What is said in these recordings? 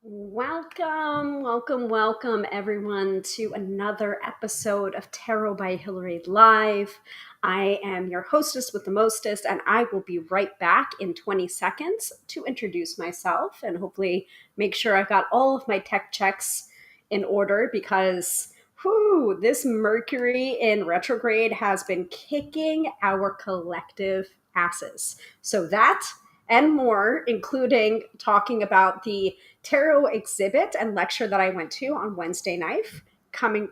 Welcome everyone to another episode of Tarot by Hilary Live. I am your hostess with the mostest, and I will be right back in 20 seconds to introduce myself and hopefully make sure I've got all of my tech checks in order because this Mercury in retrograde has been kicking our collective asses. So that and more, including talking about the tarot exhibit and lecture that I went to on Wednesday night, coming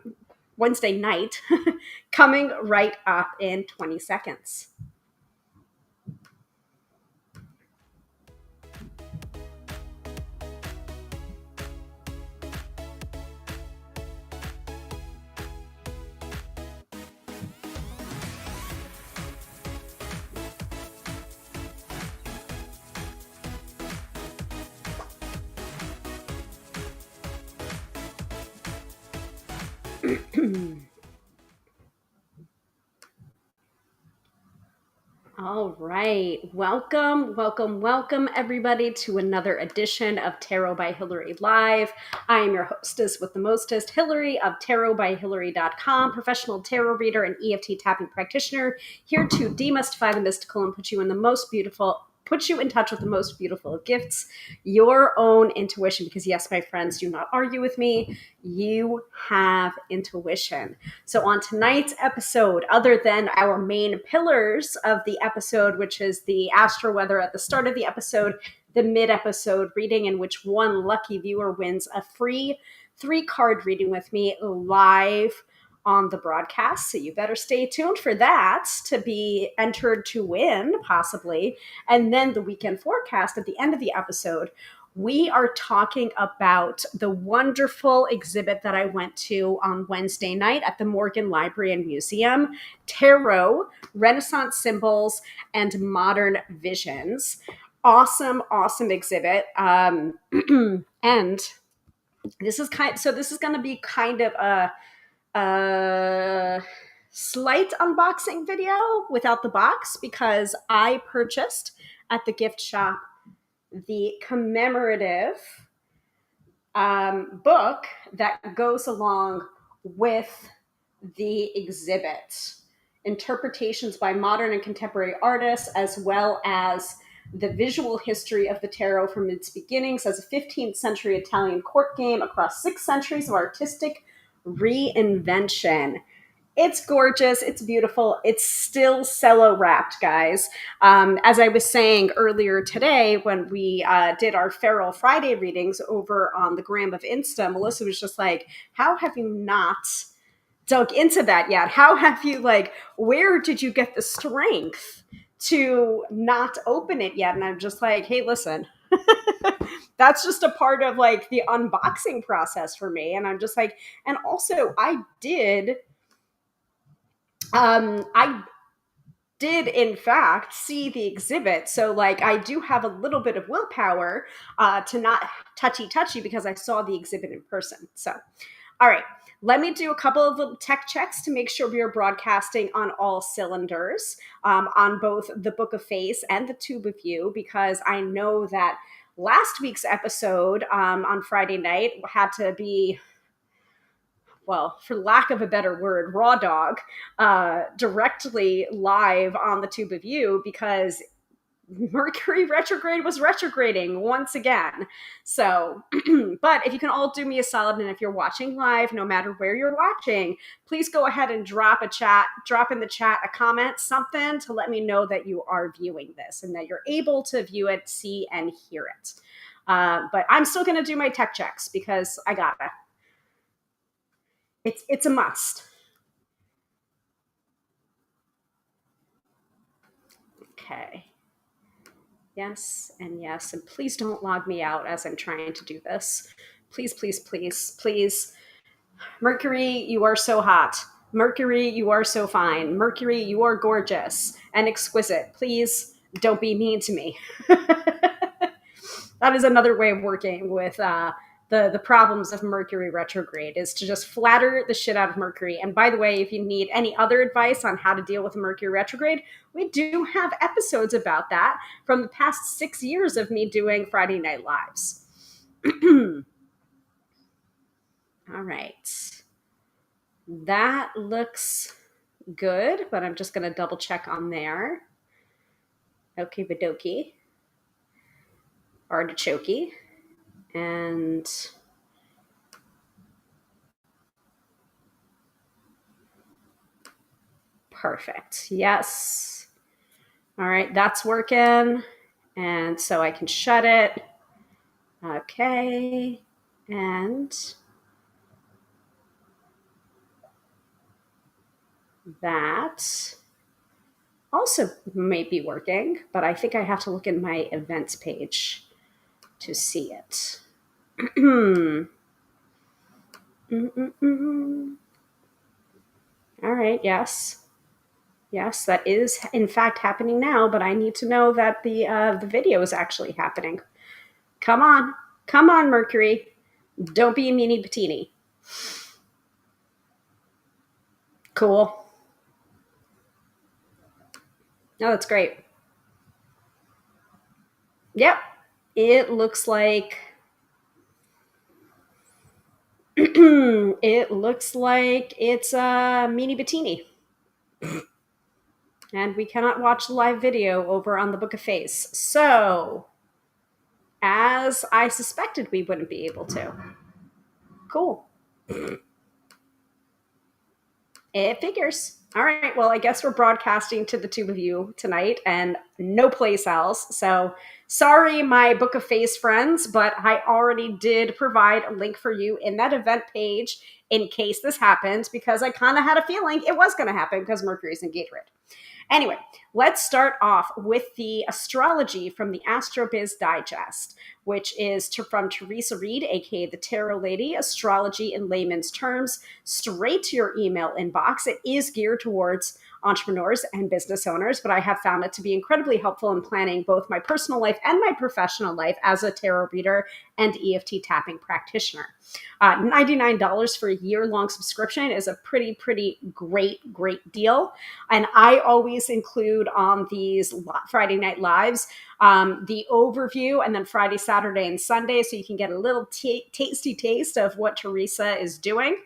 right up in 20 seconds. All right. Welcome, everybody, to another edition of Tarot by Hilary Live. I am your hostess with the mostest, Hilary of tarotbyhilary.com, professional tarot reader and EFT tapping practitioner, here to demystify the mystical and put you in touch with the most beautiful of gifts, your own intuition. Because yes, my friends, do not argue with me. You have intuition. So on tonight's episode, other than our main pillars of the episode, which is the astro-weather at the start of the episode, the mid-episode reading in which one lucky viewer wins a free 3-card reading with me live on the broadcast. So you better stay tuned for that to be entered to win, possibly. And then the weekend forecast at the end of the episode, we are talking about the wonderful exhibit that I went to on Wednesday night at the Morgan Library and Museum, Tarot, Renaissance Symbols, and Modern Visions. Awesome exhibit. And this is going to be kind of a slight unboxing video without the box, because I purchased at the gift shop the commemorative book that goes along with the exhibit. Interpretations by modern and contemporary artists, as well as the visual history of the tarot from its beginnings as a 15th century Italian court game across 6 centuries of artistic reinvention. It's gorgeous. It's beautiful. It's still cello wrapped, guys. As I was saying earlier today, when we did our Feral Friday readings over on the gram of Insta, Melissa was just like, how have you not dug into that yet? How have you, where did you get the strength to not open it yet? And I'm just like, hey, listen, that's just a part of the unboxing process for me. And I'm just like, and also I did in fact see the exhibit. So I do have a little bit of willpower to not touchy because I saw the exhibit in person. So, all right, let me do a couple of little tech checks to make sure we are broadcasting on all cylinders on both the Book of Face and the Tube of You, because I know that last week's episode on Friday night had to be, well, for lack of a better word, raw dog, directly live on the Tube of You, because Mercury retrograde was retrograding once again. So, but if you can all do me a solid, and if you're watching live, no matter where you're watching, please go ahead and drop in the chat a comment, something to let me know that you are viewing this and that you're able to view it, see, and hear it. But I'm still going to do my tech checks because I gotta. It's a must. Okay. Yes, and yes. And please don't log me out as I'm trying to do this. Please. Mercury, you are so hot. Mercury, you are so fine. Mercury, you are gorgeous and exquisite. Please don't be mean to me. That is another way of working with the problems of Mercury retrograde, is to just flatter the shit out of Mercury. And by the way, if you need any other advice on how to deal with Mercury retrograde, we do have episodes about that from the past 6 years of me doing Friday Night Lives. All right. That looks good, but I'm just going to double check on there. Okay, badoki. Artichoke. And perfect. Yes. All right, that's working. And so I can shut it. Okay. And that also may be working, but I think I have to look in my events page to see it. All right, yes. Yes, that is in fact happening now, but I need to know that the video is actually happening. Come on. Come on, Mercury. Don't be a meanie patini. Cool. No, that's great. Yep. It looks like it looks like it's a meanie bikini. And we cannot watch the live video over on the Book of Face. So, as I suspected we wouldn't be able to. Cool. It figures. All right. Well, I guess we're broadcasting to the two of you tonight and no place else. So sorry, my Book of Face friends, but I already did provide a link for you in that event page in case this happened because I kind of had a feeling it was going to happen because Mercury's in Gatorade. Anyway, let's start off with the astrology from the AstroBiz Digest, which is from Teresa Reed, aka the Tarot Lady, astrology in layman's terms, straight to your email inbox. It is geared towards entrepreneurs and business owners, but I have found it to be incredibly helpful in planning both my personal life and my professional life as a tarot reader and EFT tapping practitioner. $99 for a year-long subscription is a pretty great deal. And I always include on these Friday night lives the overview and then Friday, Saturday, and Sunday, so you can get a little tasty taste of what Teresa is doing.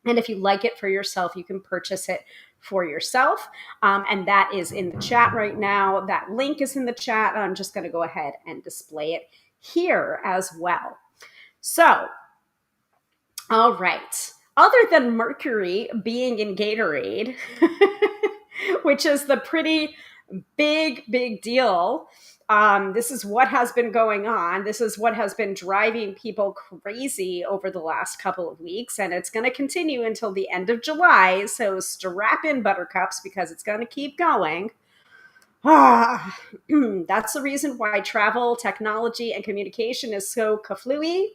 And if you like it for yourself, you can purchase it for yourself. And that is in the chat right now. That link is in the chat. I'm just going to go ahead and display it here as well. So, all right. Other than Mercury being in Gatorade, which is the pretty big deal. This is what has been going on. This is what has been driving people crazy over the last couple of weeks, and it's going to continue until the end of July. So strap in, buttercups, because it's going to keep going. That's the reason why travel, technology, and communication is so kaflooey.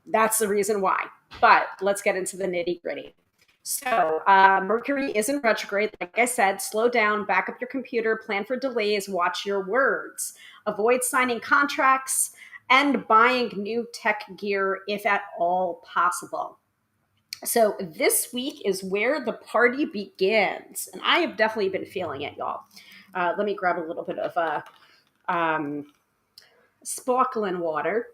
That's the reason why. But let's get into the nitty-gritty. So Mercury is in retrograde. Like I said, slow down, back up your computer, plan for delays, watch your words. Avoid signing contracts and buying new tech gear if at all possible. So this week is where the party begins. And I have definitely been feeling it, y'all. Let me grab a little bit of sparkling water.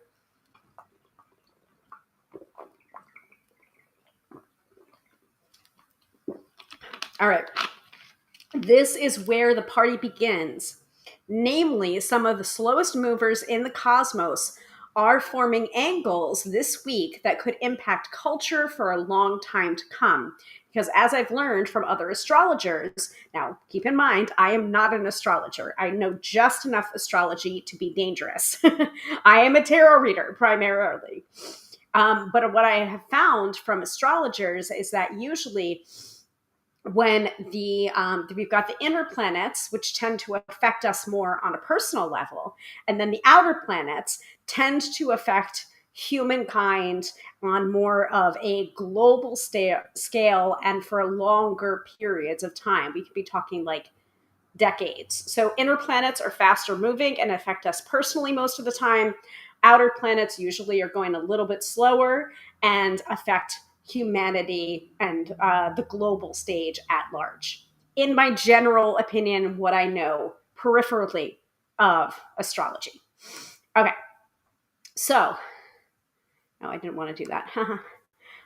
All right. This is where the party begins. Namely, some of the slowest movers in the cosmos are forming angles this week that could impact culture for a long time to come. Because as I've learned from other astrologers, now keep in mind, I am not an astrologer. I know just enough astrology to be dangerous. I am a tarot reader primarily. But what I have found from astrologers is that usually when we've got the inner planets, which tend to affect us more on a personal level, and then the outer planets tend to affect humankind on more of a global scale and for longer periods of time. We could be talking like decades. So inner planets are faster moving and affect us personally most of the time. Outer planets usually are going a little bit slower and affect humanity and the global stage at large. In my general opinion, what I know peripherally of astrology. Okay, so No, I didn't want to do that.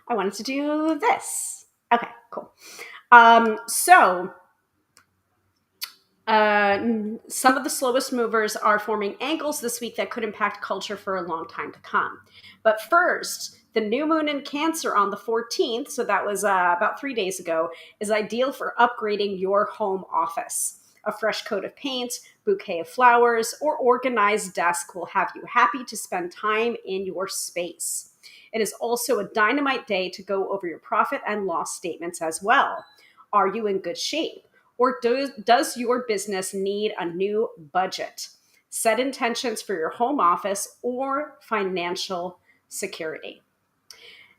I wanted to do this. Okay, cool. So some of the slowest movers are forming angles this week that could impact culture for a long time to come. But first, the new moon in Cancer on the 14th, so that was about 3 days ago, is ideal for upgrading your home office. A fresh coat of paint, bouquet of flowers, or organized desk will have you happy to spend time in your space. It is also a dynamite day to go over your profit and loss statements as well. Are you in good shape? Or does your business need a new budget? Set intentions for your home office or financial security.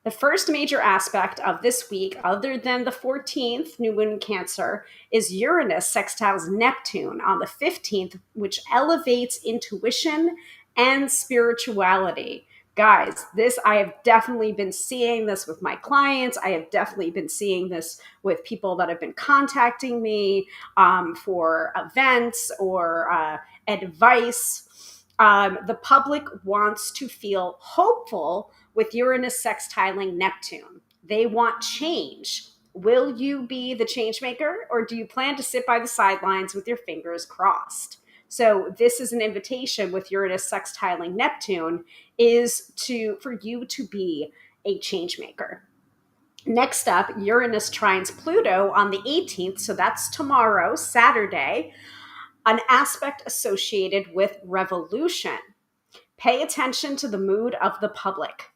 The first major aspect of this week, other than the 14th, new moon in Cancer, is Uranus sextiles Neptune on the 15th, which elevates intuition and spirituality. Guys, this I have definitely been seeing this with my clients. I have definitely been seeing this with people that have been contacting me for events or advice. The public wants to feel hopeful with Uranus sextiling Neptune. They want change. Will you be the change maker, or do you plan to sit by the sidelines with your fingers crossed? So this is an invitation with Uranus sextiling Neptune is for you to be a change maker. Next up, Uranus trines Pluto on the 18th, so that's tomorrow, Saturday, an aspect associated with revolution. Pay attention to the mood of the public.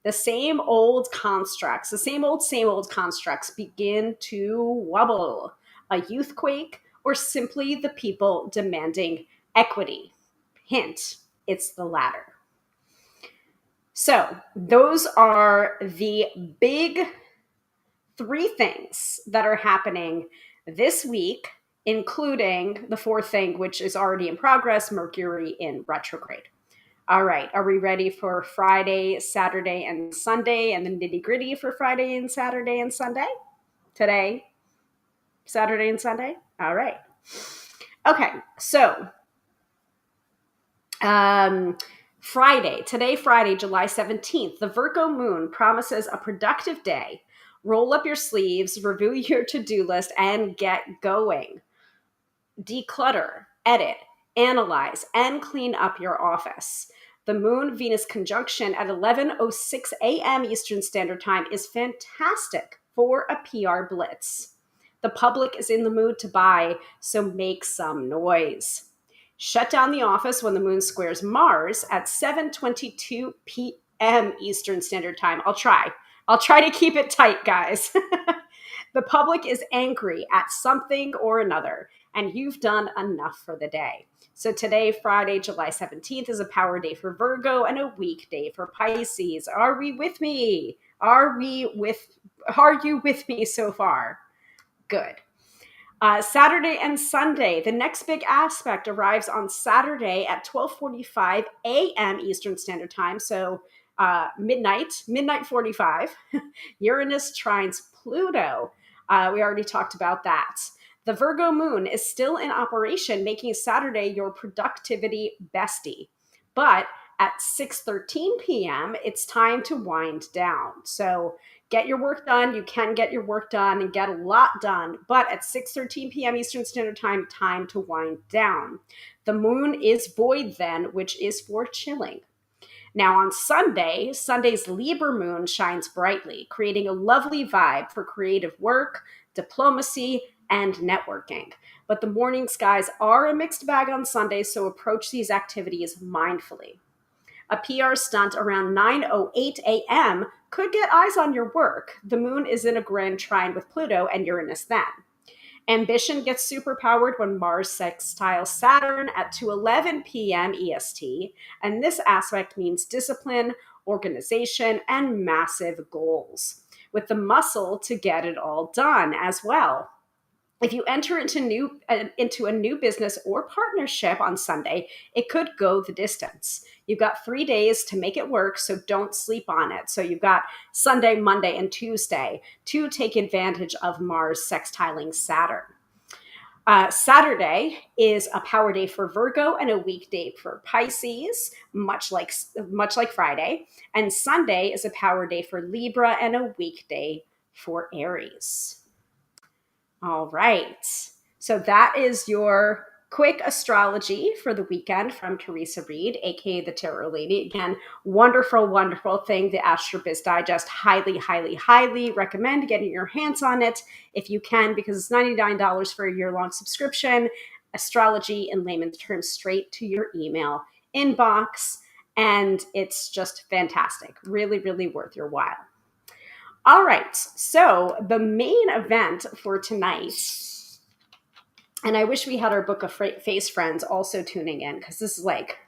The same old constructs, the same old constructs begin to wobble. A youthquake, or simply the people demanding equity. Hint, it's the latter. So, those are the big three things that are happening this week, including the fourth thing, which is already in progress, Mercury in retrograde. All right, are we ready for Friday, Saturday, and Sunday, and the nitty gritty for Friday and Saturday and Sunday? Today, Saturday and Sunday? All right. Okay, so Friday, July 17th, the Virgo moon promises a productive day. Roll up your sleeves, review your to-do list, and get going. Declutter, edit, analyze, and clean up your office. The Moon-Venus conjunction at 11:06 a.m. Eastern Standard Time is fantastic for a PR blitz. The public is in the mood to buy, so make some noise. Shut down the office when the moon squares Mars at 7:22 p.m. Eastern Standard Time. I'll try to keep it tight, guys. The public is angry at something or another, and you've done enough for the day. So today, Friday, July 17th, is a power day for Virgo and a weak day for Pisces. Are we with me? Are you with me so far? Good. Saturday and Sunday, the next big aspect arrives on Saturday at 12:45 a.m. Eastern Standard Time. So midnight 45. Uranus trines Pluto. We already talked about that. The Virgo moon is still in operation, making Saturday your productivity bestie. But at 6:13 p.m., it's time to wind down. So get your work done. You can get your work done and get a lot done. But at 6:13 p.m. Eastern Standard Time, time to wind down. The moon is void then, which is for chilling. Now on Sunday's Libra moon shines brightly, creating a lovely vibe for creative work, diplomacy, and networking. But the morning skies are a mixed bag on Sunday, so approach these activities mindfully. A PR stunt around 9:08 a.m. could get eyes on your work. The moon is in a grand trine with Pluto and Uranus then. Ambition gets superpowered when Mars sextiles Saturn at 2:11 p.m. EST, and this aspect means discipline, organization, and massive goals, with the muscle to get it all done as well. If you enter into a new business or partnership on Sunday, it could go the distance. You've got 3 days to make it work, so don't sleep on it. So you've got Sunday, Monday, and Tuesday to take advantage of Mars sextiling Saturn. Saturday is a power day for Virgo and a weekday for Pisces, much like Friday. And Sunday is a power day for Libra and a weekday for Aries. All right. So that is your quick astrology for the weekend from Teresa Reed, aka the Tarot Lady. Again, wonderful, wonderful thing. The AstroBiz Digest. Highly, highly, highly recommend getting your hands on it if you can, because it's $99 for a year-long subscription. Astrology in layman's terms, straight to your email inbox. And it's just fantastic. Really, really worth your while. All right, so the main event for tonight, and I wish we had our Book of Face friends also tuning in, because this is like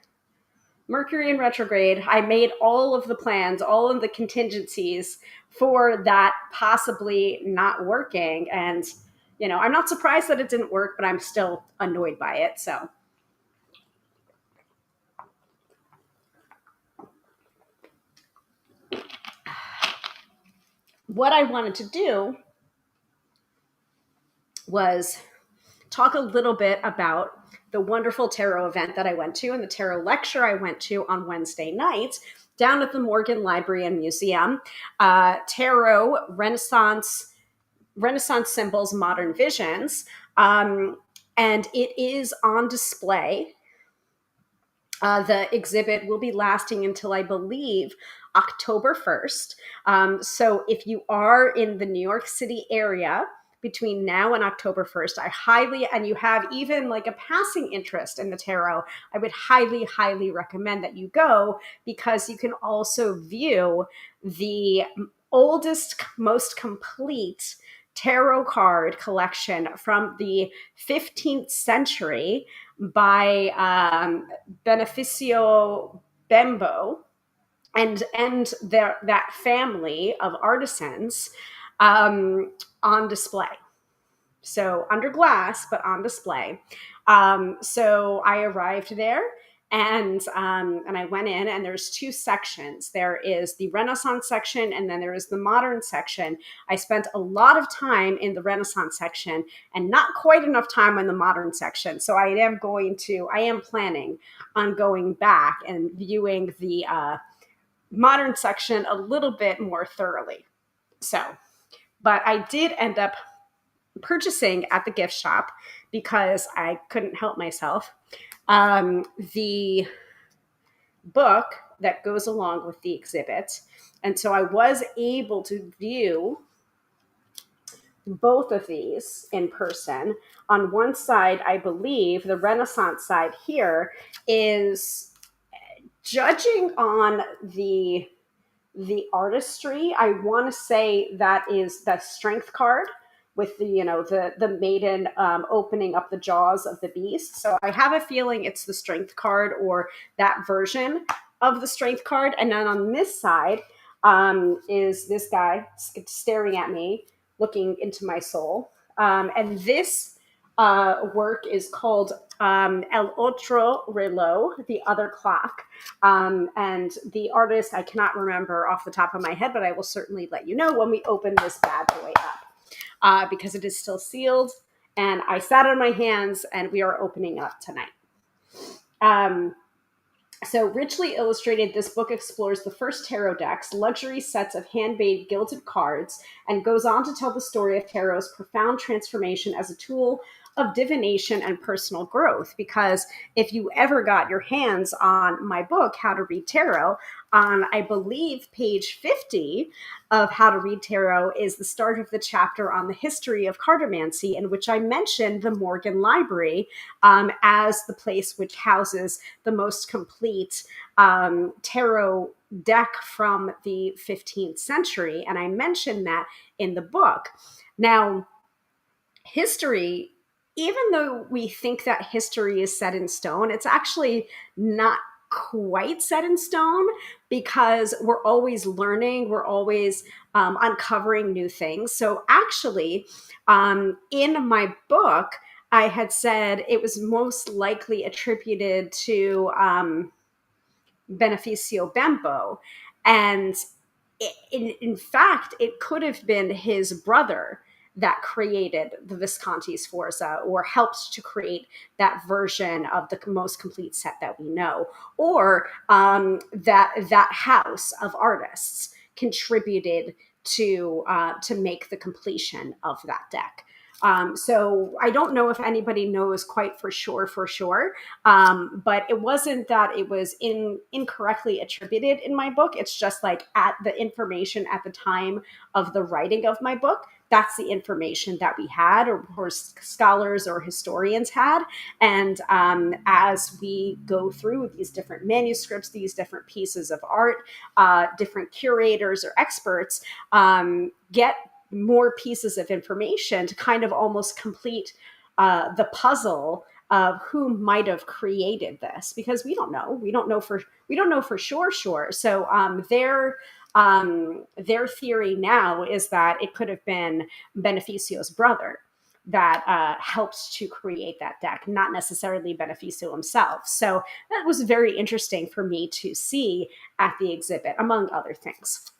Mercury in retrograde. I made all of the plans, all of the contingencies for that possibly not working. And, I'm not surprised that it didn't work, but I'm still annoyed by it. So what I wanted to do was talk a little bit about the wonderful tarot event that I went to and the tarot lecture I went to on Wednesday night down at the Morgan Library and Museum. Tarot, Renaissance Symbols, Modern Visions. And it is on display. The exhibit will be lasting until, I believe, October 1st. So if you are in the New York City area between now and October 1st, and you have even like a passing interest in the tarot, I would highly, highly recommend that you go, because you can also view the oldest, most complete tarot card collection from the 15th century by Beneficio Bembo and that family of artisans on display. So under glass, but on display. So I arrived there, and I went in, and there's two sections. There is the Renaissance section, and then there is the modern section. I spent a lot of time in the Renaissance section and not quite enough time in the modern section. So I am planning on going back and viewing the modern section a little bit more thoroughly. So, but I did end up purchasing at the gift shop, because I couldn't help myself, the book that goes along with the exhibit. And so I was able to view both of these in person. On one side, I believe the Renaissance side here is, judging on the artistry, I want to say that is the Strength card, with the maiden opening up the jaws of the beast. So I have a feeling it's the Strength card, or that version of the Strength card. And then on this side is this guy staring at me, looking into my soul. And this work is called El Otro Reloj, the other clock. And the artist, I cannot remember off the top of my head, but I will certainly let you know when we open this bad boy up, because it is still sealed. And I sat on my hands, and we are opening up tonight. So richly illustrated, this book explores the first tarot decks, luxury sets of handmade gilded cards, and goes on to tell the story of tarot's profound transformation as a tool of divination and personal growth. Because if you ever got your hands on my book, How to Read Tarot, on, I believe, page 50 of How to Read Tarot is the start of the chapter on the history of cartomancy, in which I mentioned the Morgan Library as the place which houses the most complete tarot deck from the 15th century. And I mentioned that in the book. Now, history, even though we think that history is set in stone, it's actually not quite set in stone, because we're always learning, we're always uncovering new things. So actually, in my book, I had said it was most likely attributed to Beneficio Bembo. And in fact, it could have been his brother that created the Visconti Sforza or helped to create that version of the most complete set that we know, or that house of artists contributed to make the completion of that deck. So I don't know if anybody knows quite for sure, but it wasn't that it was incorrectly attributed in my book. It's just like at the information at the time of the writing of my book, that's the information that we had, or scholars or historians had. And as we go through these different manuscripts, these different pieces of art, different curators or experts get more pieces of information to kind of almost complete the puzzle of who might have created this, because we don't know for sure. So their theory now is that it could have been Beneficio's brother that helped to create that deck, not necessarily Beneficio himself. So that was very interesting for me to see at the exhibit, among other things.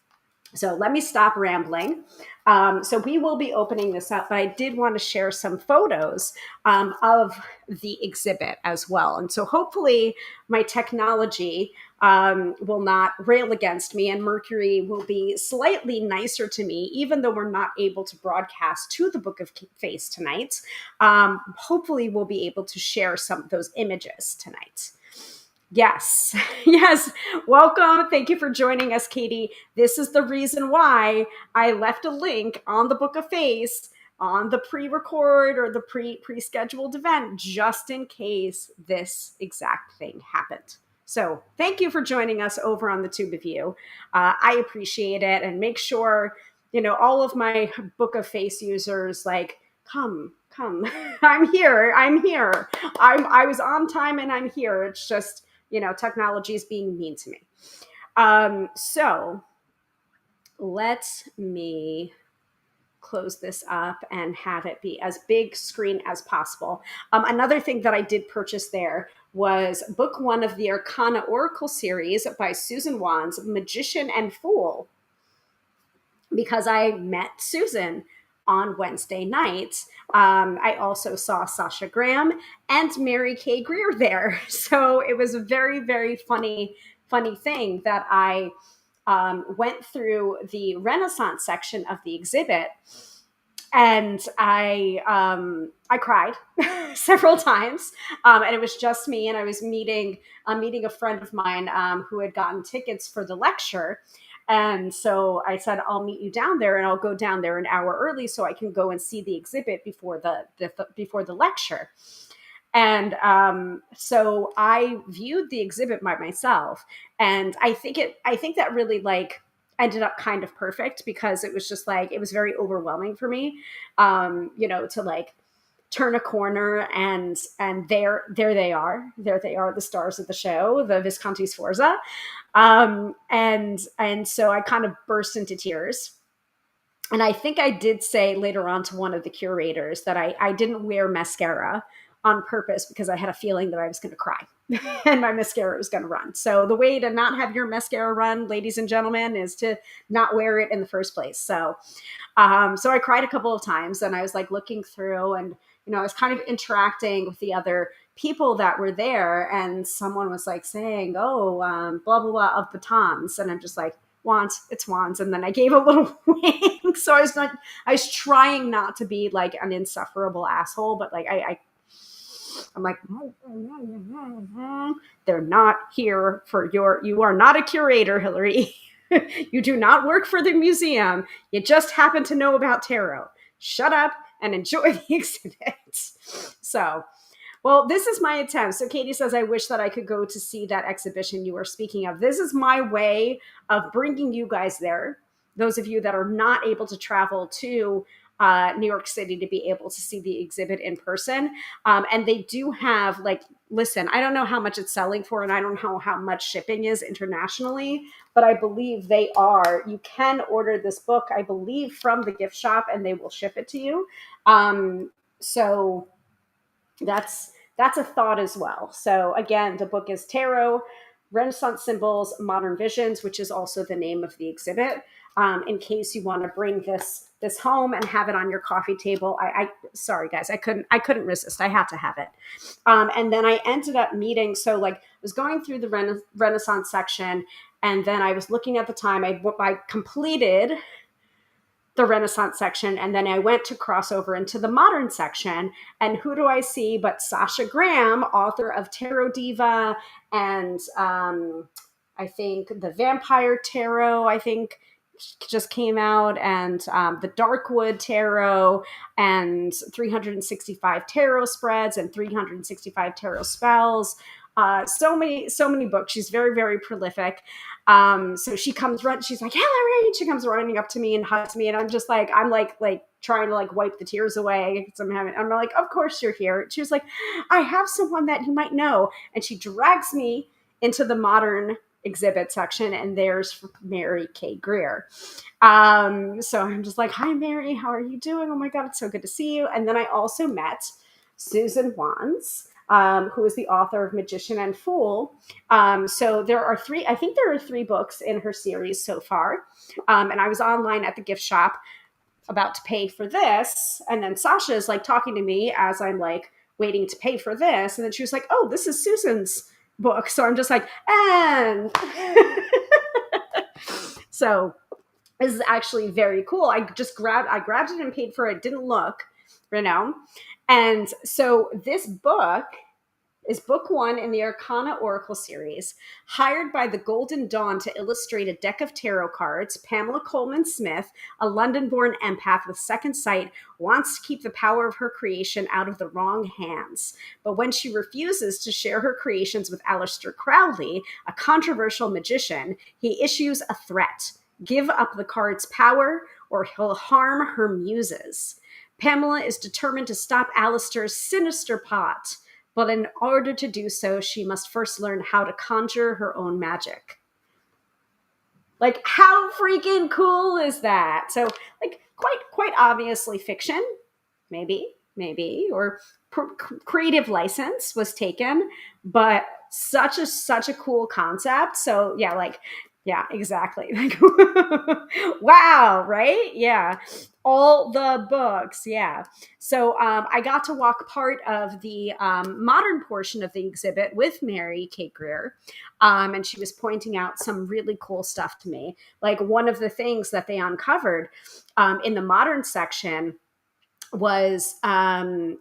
So let me stop rambling. So we will be opening this up, but I did want to share some photos of the exhibit as well. And so hopefully my technology will not rail against me, and Mercury will be slightly nicer to me, even though we're not able to broadcast to the Book of Face tonight. Hopefully we'll be able to share some of those images tonight. Yes. Yes. Welcome. Thank you for joining us, Katie. This is the reason why I left a link on the Book of Face on the pre-record or the pre-scheduled event, just in case this exact thing happened. So thank you for joining us over on the Tube of You. I appreciate it. And make sure, all of my Book of Face users, like, come. I'm here. I was on time and I'm here. It's just, technology is being mean to me. So let me close this up and have it be as big screen as possible. Another thing that I did purchase there was book 1 of the Arcana Oracle series by Susan Wands, Magician and Fool, because I met Susan on Wednesday night. I also saw Sasha Graham and Mary Kay Greer there. So it was a very, very funny thing that I went through the Renaissance section of the exhibit, and I cried several times, and it was just me. And I was meeting a friend of mine who had gotten tickets for the lecture. And so I said, I'll meet you down there, and I'll go down there an hour early so I can go and see the exhibit before the lecture. And so I viewed the exhibit by myself, and I think that really ended up kind of perfect, because it was just it was very overwhelming for me, to turn a corner and there they are, the stars of the show, the Visconti Sforza. And so I kind of burst into tears. And I think I did say later on to one of the curators that I didn't wear mascara on purpose, because I had a feeling that I was going to cry and my mascara was going to run. So the way to not have your mascara run, ladies and gentlemen, is to not wear it in the first place. So I cried a couple of times, and I was looking through, and I was kind of interacting with the other people that were there, and someone was saying, "Oh, blah blah blah of batons," and I'm just like, "Wands, it's wands." And then I gave a little wink. So I was trying not to be an insufferable asshole, but I'm like, they're not here for you are not a curator, Hilary. You do not work for the museum. You just happen to know about tarot. Shut up and enjoy the exhibit. So, well, this is my attempt. So Katie says, I wish that I could go to see that exhibition you were speaking of. This is my way of bringing you guys there. Those of you that are not able to travel to New York City to be able to see the exhibit in person. And they do have listen, I don't know how much it's selling for, and I don't know how much shipping is internationally, but I believe you can order this book, I believe, from the gift shop, and they will ship it to you. So that's a thought as well. So again, the book is Tarot, Renaissance Symbols, Modern Visions, which is also the name of the exhibit. In case you want to bring this this home and have it on your coffee table. I sorry guys, I couldn't resist. I had to have it. And then I ended up meeting, so like I was going through the Renaissance section, and then I was looking at the time. I completed the Renaissance section, and then I went to cross over into the modern section. And who do I see but Sasha Graham, author of Tarot Diva, and I think the Vampire Tarot, I think just came out, and the Darkwood Tarot, and 365 tarot spreads, and 365 tarot spells. So many books. She's very, very prolific. So she comes run. She's like, Hilary. She comes running up to me and hugs me, and I'm just like, I'm like trying to like wipe the tears away because I'm like, of course you're here. She was like, I have someone that you might know, and she drags me into the modern exhibit section, and there's Mary K. Greer. So I'm just like, hi Mary, how are you doing? Oh my God, it's so good to see you. And then I also met Susan Wands, who is the author of Magician and Fool. So I think there are three books in her series so far. And I was online at the gift shop about to pay for this. And then Sasha is like talking to me as I'm like waiting to pay for this. And then she was like, oh, this is Susan's book. So I'm just like, and so this is actually very cool. I grabbed it and paid for it. Didn't look, And so this book is book one in the Arcana Oracle series. Hired by the Golden Dawn to illustrate a deck of tarot cards, Pamela Coleman Smith, a London-born empath with second sight, wants to keep the power of her creation out of the wrong hands. But when she refuses to share her creations with Aleister Crowley, a controversial magician, he issues a threat. Give up the card's power or he'll harm her muses. Pamela is determined to stop Aleister's sinister plot. But in order to do so, she must first learn how to conjure her own magic. Like, how freaking cool is that? So, like, quite obviously fiction, maybe, or creative license was taken, but such a cool concept. So, yeah, exactly. Like, wow, right? Yeah. All the books. Yeah. So I got to walk part of the modern portion of the exhibit with Mary K. Greer. And she was pointing out some really cool stuff to me. Like one of the things that they uncovered in the modern section was a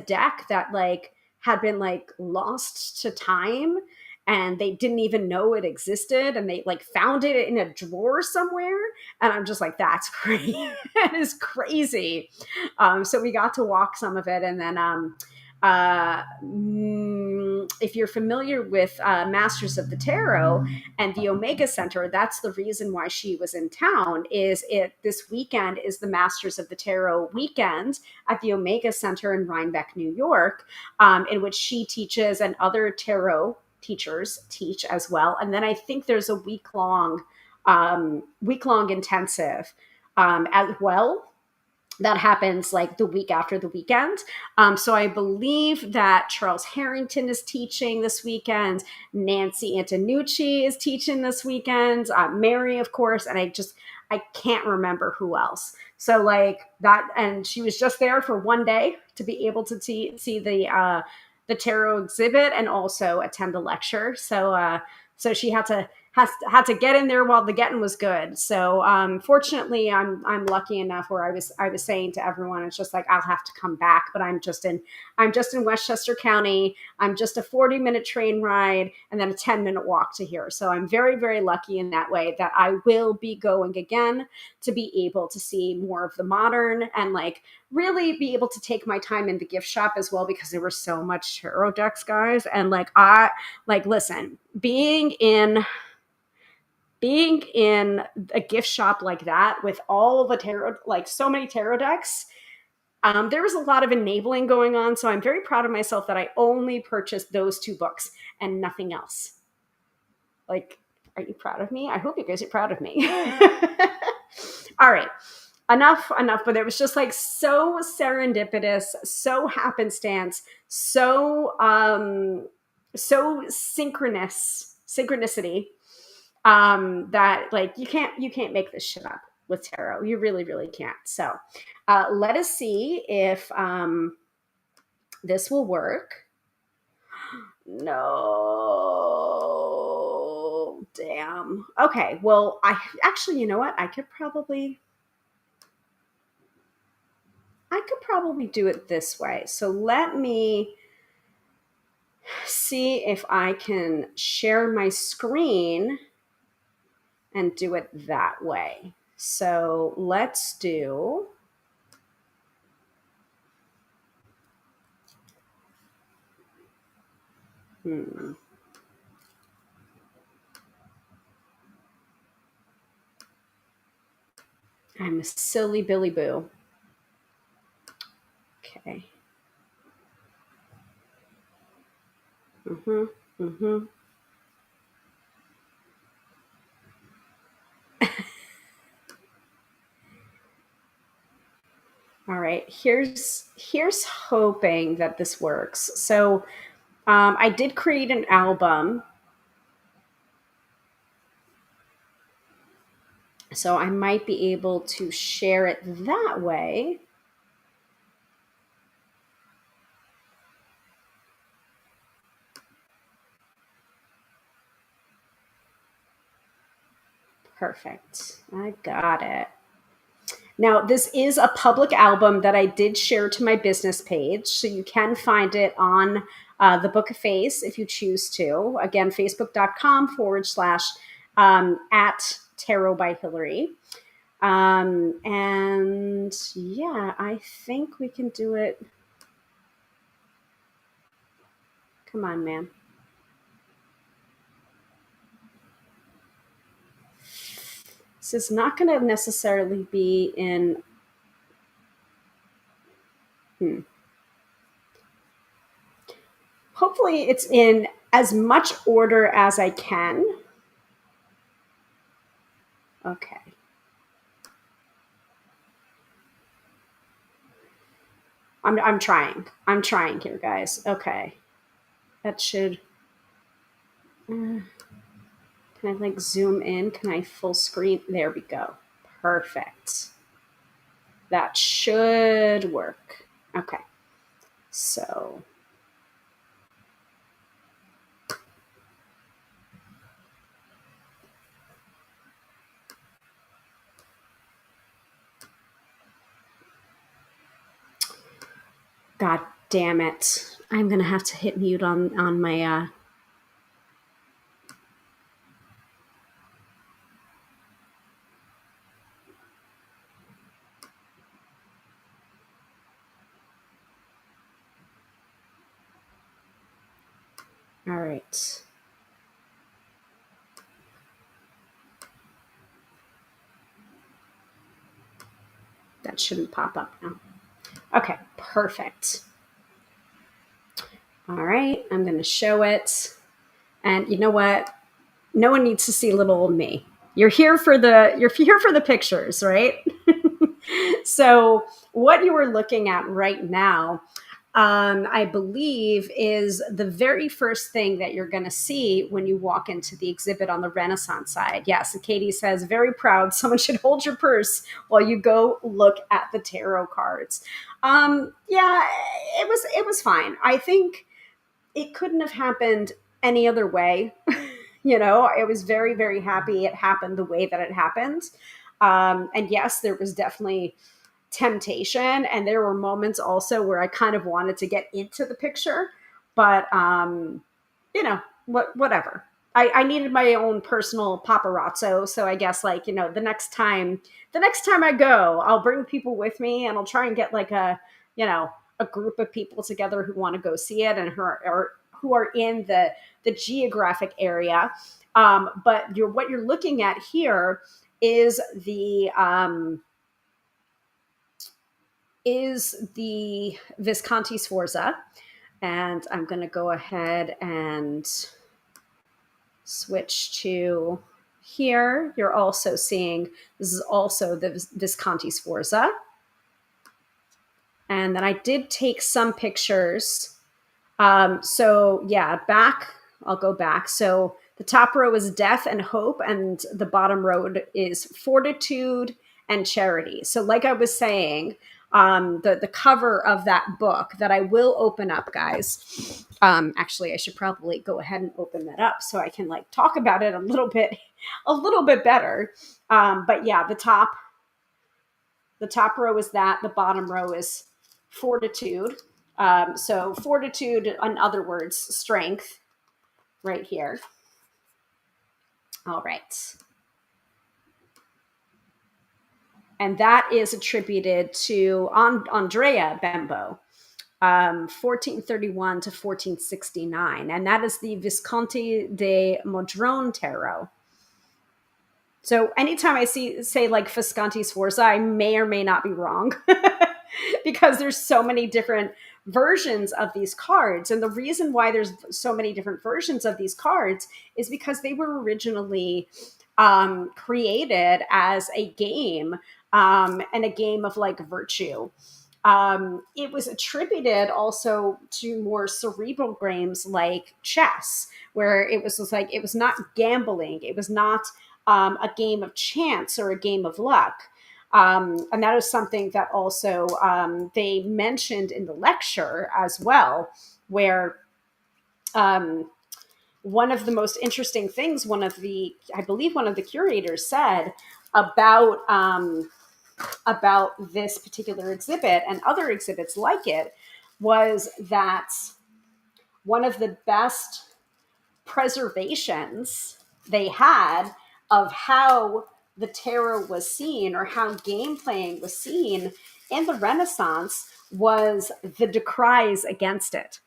deck that like had been like lost to time, and they didn't even know it existed, and they like found it in a drawer somewhere. And I'm just like, that's crazy. That is crazy. So we got to walk some of it. And then if you're familiar with Masters of the Tarot and the Omega Center, that's the reason why she was in town. This weekend is the Masters of the Tarot weekend at the Omega Center in Rhinebeck, New York, in which she teaches and other tarot teachers teach as well. And then I think there's a week-long intensive as well that happens like the week after the weekend. So I believe that Charles Harrington is teaching this weekend. Nancy Antonucci is teaching this weekend. Mary, of course. And I can't remember who else. So like that, and she was just there for one day to be able to see the tarot exhibit and also attend the lecture. So she had to get in there while the getting was good. So fortunately, I'm lucky enough where I was saying to everyone, it's just like I'll have to come back, but I'm just in Westchester County. I'm just a 40-minute train ride and then a 10-minute walk to here. So I'm very, very lucky in that way that I will be going again to be able to see more of the modern and like really be able to take my time in the gift shop as well, because there were so much tarot decks, guys. And listen, being in a gift shop like that with all of the tarot, like so many tarot decks, there was a lot of enabling going on. So I'm very proud of myself that I only purchased those two books and nothing else. Like, are you proud of me? I hope you guys are proud of me. All right. Enough, but it was just like so serendipitous, so happenstance, so synchronicity, that like you can't make this shit up. with tarot. You really, really can't. So let us see if this will work. No, damn. Okay, well, I actually, you know what? I could probably do it this way. So let me see if I can share my screen and do it that way. So let's do. I'm a silly Billy Boo. Okay. All right. Here's hoping that this works. So I did create an album. So I might be able to share it that way. Perfect. I got it. Now, this is a public album that I did share to my business page. So you can find it on the Book of Face if you choose to. Again, facebook.com/ at Tarot by Hilary. And yeah, I think we can do it. Come on, man. This is not going to necessarily be in. Hopefully, it's in as much order as I can. Okay. I'm trying. I'm trying here, guys. Okay. That should. Can I like zoom in? Can I full screen? There we go. Perfect. That should work. Okay. So. God damn it. I'm going to have to hit mute on my. All right. That shouldn't pop up now. Okay, perfect. All right, I'm going to show it. And you know what? No one needs to see little old me. You're here for the pictures, right? So what you are looking at right now, I believe, is the very first thing that you're going to see when you walk into the exhibit on the Renaissance side. Yes, and Katie says, very proud. Someone should hold your purse while you go look at the tarot cards. Yeah, it was fine. I think it couldn't have happened any other way. I was very, very happy it happened the way that it happened. And yes, there was definitely temptation, and there were moments also where I kind of wanted to get into the picture, but whatever. I needed my own personal paparazzo, so I guess the next time I go, I'll bring people with me, and I'll try and get like a group of people together who want to go see it and who are in the geographic area. But what you're looking at here is the Visconti Sforza. And I'm going to go ahead and switch to here. You're also seeing, this is also the Visconti Sforza. And then I did take some pictures. So yeah, I'll go back. So the top row is death and hope, and the bottom row is fortitude and charity. So like I was saying, the cover of that book that I will open up, guys. Actually, I should probably go ahead and open that up so I can like talk about it a little bit better. But yeah, the top row is that. The bottom row is fortitude. So fortitude, in other words, strength, right here. All right. And that is attributed to Andrea Bembo, 1431 to 1469. And that is the Visconti de Modron tarot. So anytime I say like Visconti Sforza, I may or may not be wrong because there's so many different versions of these cards. And the reason why there's so many different versions of these cards is because they were originally created as a game, and a game of like virtue. It was attributed also to more cerebral games like chess, where it was just like, it was not gambling. It was not a game of chance or a game of luck. And that is something that also they mentioned in the lecture as well, where one of the most interesting things, I believe one of the curators said about this particular exhibit and other exhibits like it was that one of the best preservations they had of how the tarot was seen or how game playing was seen in the Renaissance was the decries against it.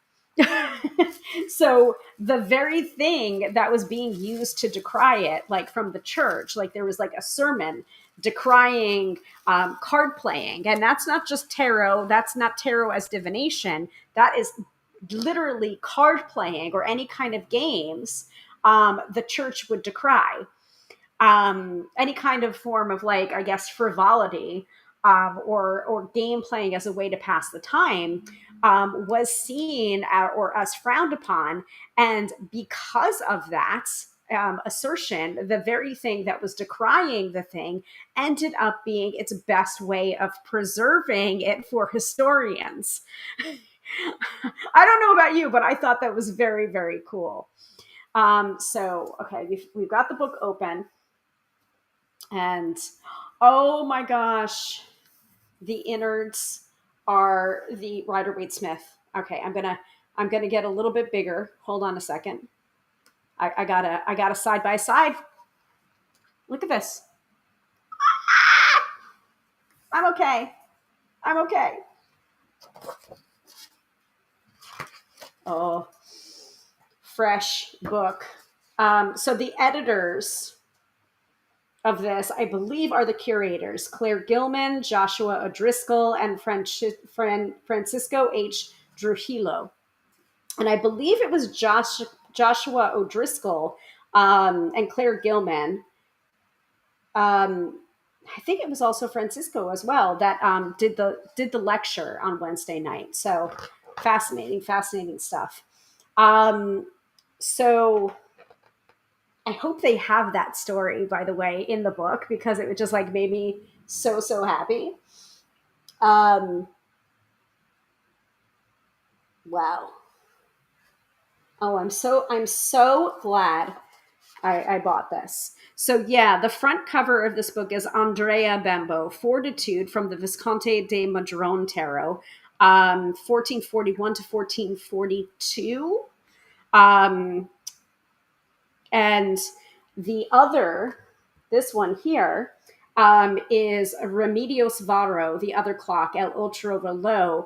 So the very thing that was being used to decry it, like from the church, like there was like a sermon decrying card playing. And that's not just tarot. That's not tarot as divination. That is literally card playing or any kind of games. The church would decry any kind of form of, like, I guess, frivolity, or game playing as a way to pass the time, was seen or as frowned upon. And because of that assertion, the very thing that was decrying the thing ended up being its best way of preserving it for historians. I don't know about you, but I thought that was very, very cool. So, okay, we've got the book open. And oh my gosh, the innards are the Rider-Waite-Smith. Okay, I'm gonna get a little bit bigger. Hold on a second. I got a side by side. Look at this. I'm okay. I'm okay. Oh, fresh book. So the editors of this, I believe, are the curators: Claire Gilman, Joshua O'Driscoll, and Francisco H. Trujillo. And I believe it was Joshua O'Driscoll and Claire Gilman. I think it was also Francisco as well that did the lecture on Wednesday night. So fascinating stuff. So I hope they have that story, by the way, in the book, because it would just like made me so happy. Wow. Oh, I'm so glad I bought this. So yeah, the front cover of this book is Andrea Bembo, Fortitude, from the Visconti de Modron tarot, 1441 to 1442. And this one here, is Remedios Varo, the other clock, El Otro Reloj,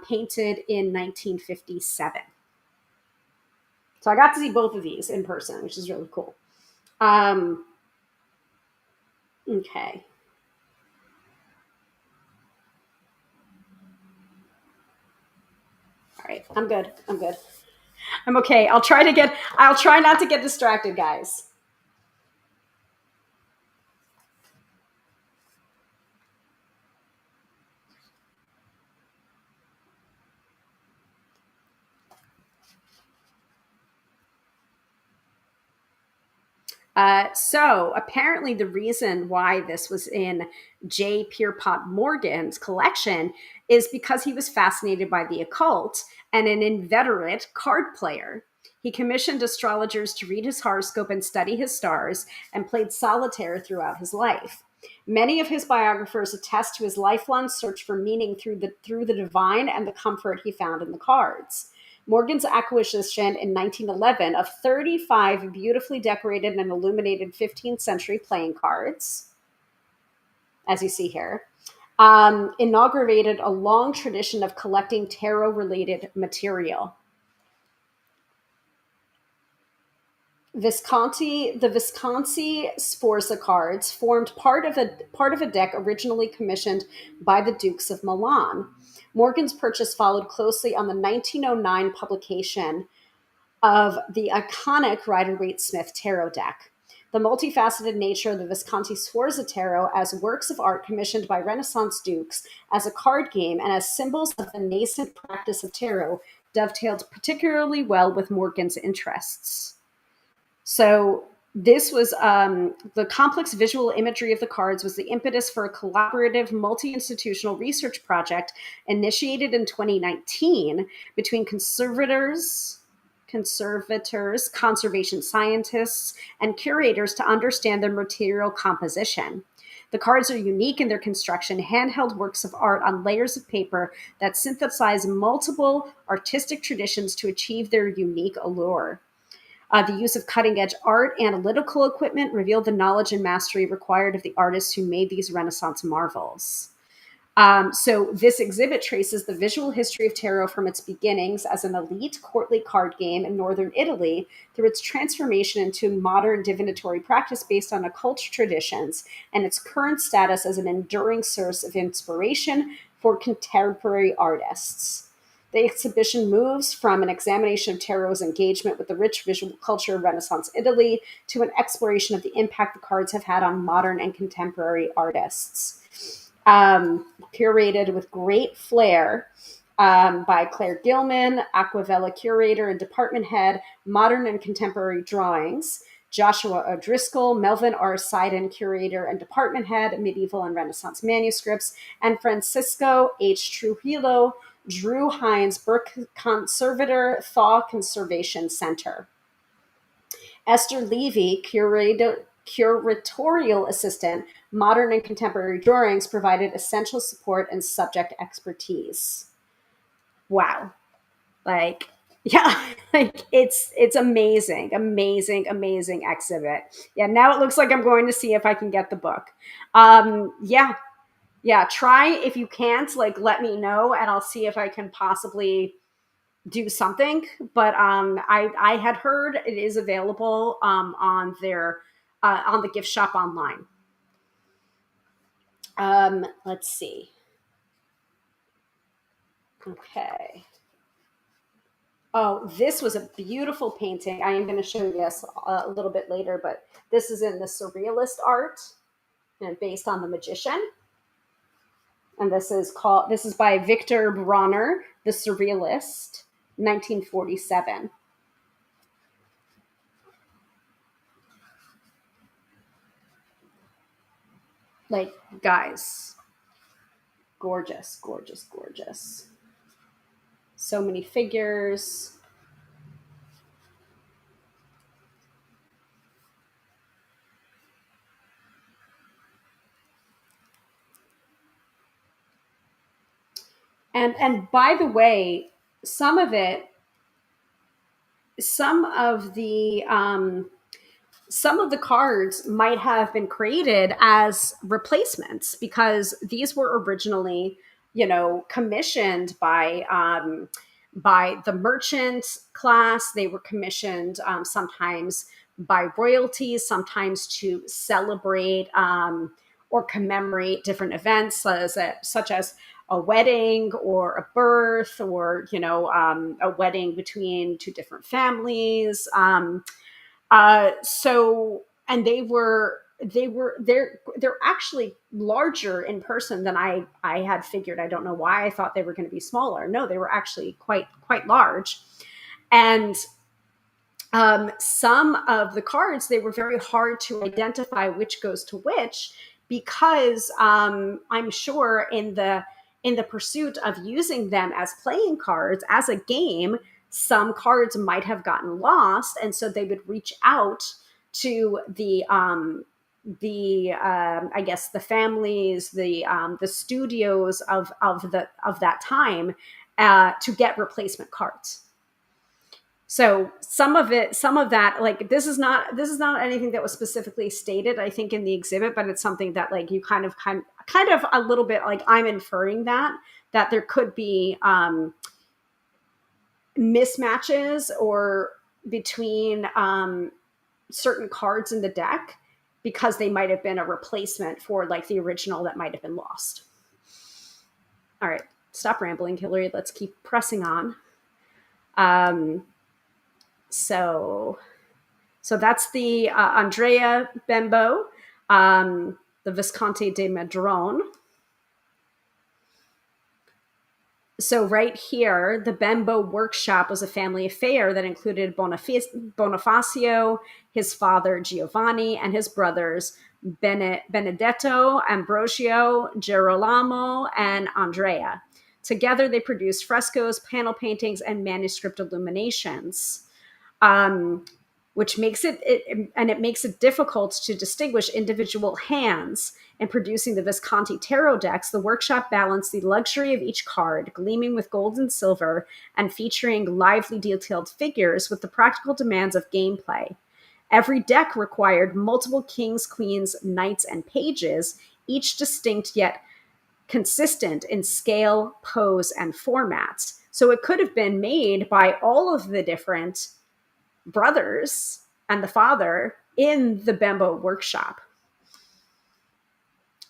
painted in 1957. So I got to see both of these in person, which is really cool. Okay. All right. I'm good. I'm okay. I'll try not to get distracted, guys. So apparently, the reason why this was in J. Pierpont Morgan's collection is because he was fascinated by the occult and an inveterate card player. He commissioned astrologers to read his horoscope and study his stars, and played solitaire throughout his life. Many of his biographers attest to his lifelong search for meaning through the divine and the comfort he found in the cards. Morgan's acquisition in 1911 of 35 beautifully decorated and illuminated 15th century playing cards, as you see here, inaugurated a long tradition of collecting tarot related material. The Visconti Sforza cards formed part of a deck originally commissioned by the Dukes of Milan. Morgan's purchase followed closely on the 1909 publication of the iconic Rider-Waite-Smith tarot deck. The multifaceted nature of the Visconti Sforza tarot as works of art commissioned by Renaissance dukes, as a card game, and as symbols of the nascent practice of tarot dovetailed particularly well with Morgan's interests. So this was the complex visual imagery of the cards was the impetus for a collaborative multi-institutional research project initiated in 2019 between conservators, conservation scientists, and curators to understand their material composition. The cards are unique in their construction, handheld works of art on layers of paper that synthesize multiple artistic traditions to achieve their unique allure. The use of cutting edge art analytical equipment revealed the knowledge and mastery required of the artists who made these Renaissance marvels. So this exhibit traces the visual history of tarot from its beginnings as an elite courtly card game in northern Italy through its transformation into modern divinatory practice based on occult traditions and its current status as an enduring source of inspiration for contemporary artists. The exhibition moves from an examination of tarot's engagement with the rich visual culture of Renaissance Italy to an exploration of the impact the cards have had on modern and contemporary artists. Curated with great flair by Claire Gilman, Aquavella curator and department head, modern and contemporary drawings, Joshua O'Driscoll, Melvin R. Seiden, curator and department head, medieval and Renaissance manuscripts, and Francisco H. Trujillo, Drew Hines, Burke Conservator, Thaw Conservation Center. Esther Levy, curatorial assistant, modern and contemporary drawings, provided essential support and subject expertise. Wow. Like, yeah, like it's amazing exhibit. Yeah, now it looks like I'm going to see if I can get the book. Yeah, try. If you can't, like, let me know and I'll see if I can possibly do something. But I had heard it is available on their on the gift shop online. Let's see. Okay. Oh, this was a beautiful painting. I am going to show you this a little bit later, but this is in the surrealist art and based on the magician. And this is by Victor Bronner, the Surrealist, 1947. Like, guys, gorgeous, gorgeous, gorgeous. So many figures. And by the way, some of it, some of the some of the cards might have been created as replacements because these were originally, commissioned by the merchant class. They were commissioned sometimes by royalties, sometimes to celebrate or commemorate different events, such as a wedding or a birth, or a wedding between two different families. And they're actually larger in person than I had figured. I don't know why I thought they were going to be smaller. No, they were actually quite large. And Some of the cards, they were very hard to identify which goes to which, because I'm sure in the pursuit of using them as playing cards as a game, some cards might have gotten lost, and so they would reach out to the I guess the families, the studios of that time, to get replacement cards. So some of that, like, this is not anything that was specifically stated, I think, in the exhibit, but it's something that, like, you kind of a little bit, like, I'm inferring that there could be mismatches or between certain cards in the deck, because they might have been a replacement for, like, the original that might have been lost. All right, stop rambling, Hilary. Let's keep pressing on. Um, so that's the Andrea Bembo, the Visconti de Madrone. So right here, the Bembo workshop was a family affair that included Bonifacio, his father Giovanni, and his brothers Benedetto, Ambrosio, Girolamo, and Andrea. Together, they produced frescoes, panel paintings, and manuscript illuminations. Which makes it makes it difficult to distinguish individual hands. In producing the Visconti tarot decks, the workshop balanced the luxury of each card, gleaming with gold and silver and featuring lively detailed figures, with the practical demands of gameplay. Every deck required multiple kings, queens, knights, and pages, each distinct yet consistent in scale, pose, and formats. So it could have been made by all of the different brothers and the father in the Bembo workshop.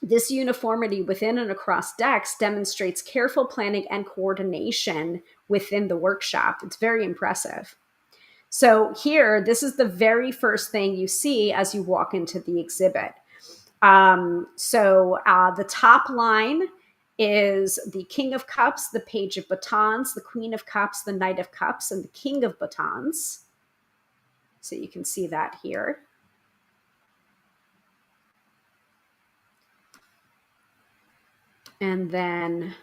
This uniformity within and across decks demonstrates careful planning and coordination within the workshop. It's very impressive. So here, this is the very first thing you see as you walk into the exhibit. The top line is the King of Cups, the Page of Batons, the Queen of Cups, the Knight of Cups, and the King of Batons. So you can see that here. And then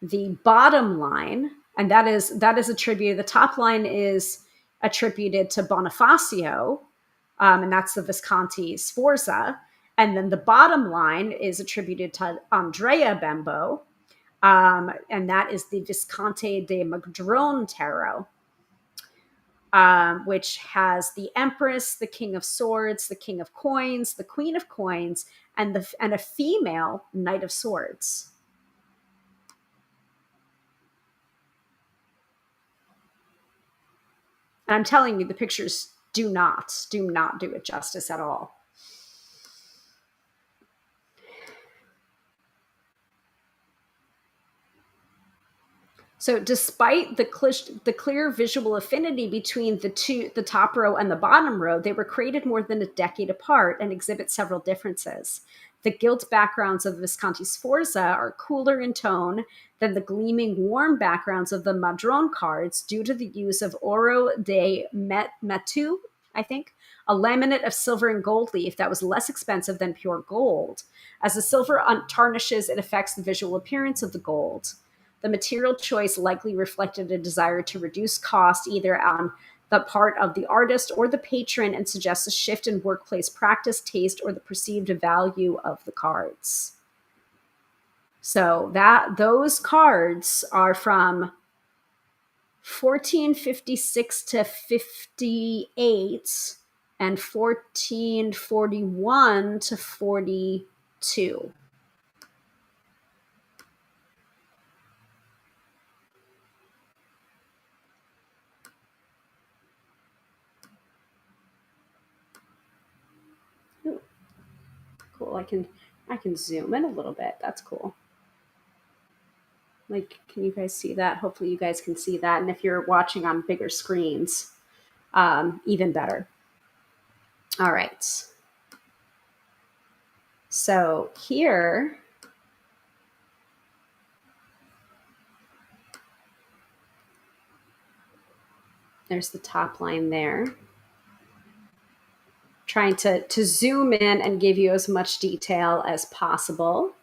the bottom line, and that is attributed, the top line is attributed to Bonifacio, and that's the Visconti Sforza. And then the bottom line is attributed to Andrea Bembo, and that is the Visconti de Madrone tarot. Which has the Empress, the King of Swords, the King of Coins, the Queen of Coins, and a female Knight of Swords. And I'm telling you, the pictures do not do it justice at all. So despite the clear visual affinity between the top row and the bottom row, they were created more than a decade apart and exhibit several differences. The gilt backgrounds of Visconti Sforza are cooler in tone than the gleaming warm backgrounds of the Madrone cards, due to the use of oro de metu, I think, a laminate of silver and gold leaf that was less expensive than pure gold. As the silver tarnishes, it affects the visual appearance of the gold. The material choice likely reflected a desire to reduce cost, either on the part of the artist or the patron, and suggests a shift in workplace practice, taste, or the perceived value of the cards. So those cards are from 1456 to 58 and 1441 to 42. Cool. I can zoom in a little bit. That's cool. Like, can you guys see that? Hopefully you guys can see that. And if you're watching on bigger screens, even better. All right. So here, There's the top line there. Trying to zoom in and give you as much detail as possible.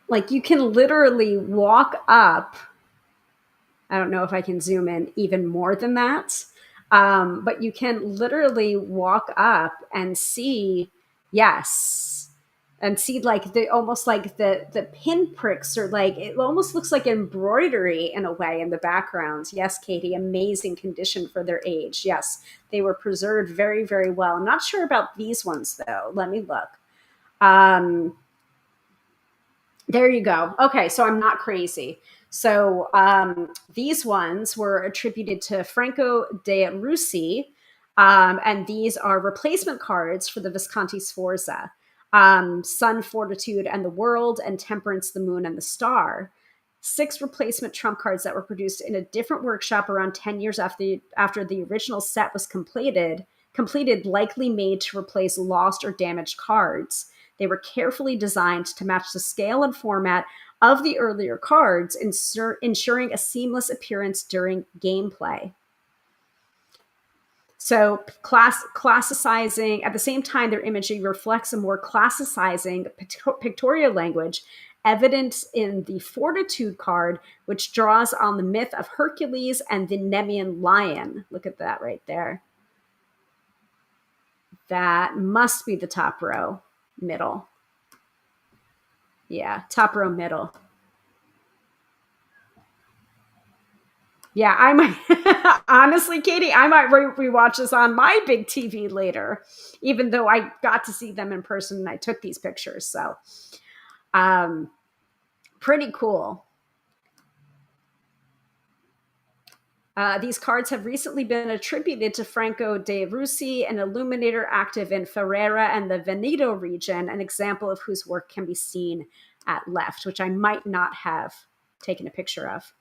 Like you can literally walk up. I don't know if I can zoom in even more than that. But you can literally walk up and see, yes, and see like the almost like the pinpricks, or like it almost looks like embroidery in a way in the background. Yes, Katie, amazing condition for their age. Yes, they were preserved very, very well. I'm not sure about these ones though. Let me look. Um, there you go. Okay, so I'm not crazy. So these ones were attributed to Franco de' Russi, and these are replacement cards for the Visconti Sforza, Sun, Fortitude, and the World, and Temperance, the Moon, and the Star. 6 replacement trump cards that were produced in a different workshop around 10 years after the original set was completed, likely made to replace lost or damaged cards. They were carefully designed to match the scale and format of the earlier cards, ensuring a seamless appearance during gameplay. So classicizing, at the same time, their imagery reflects a more classicizing pictorial language evident in the Fortitude card, which draws on the myth of Hercules and the Nemean lion. Look at that right there. That must be the top row, middle. Yeah, top row, middle. Yeah, I might, honestly, Katie, I might rewatch this on my big TV later, even though I got to see them in person and I took these pictures. So, um, pretty cool. These cards have recently been attributed to Franco de' Russi, an illuminator active in Ferrara and the Veneto region, an example of whose work can be seen at left, which I might not have taken a picture of.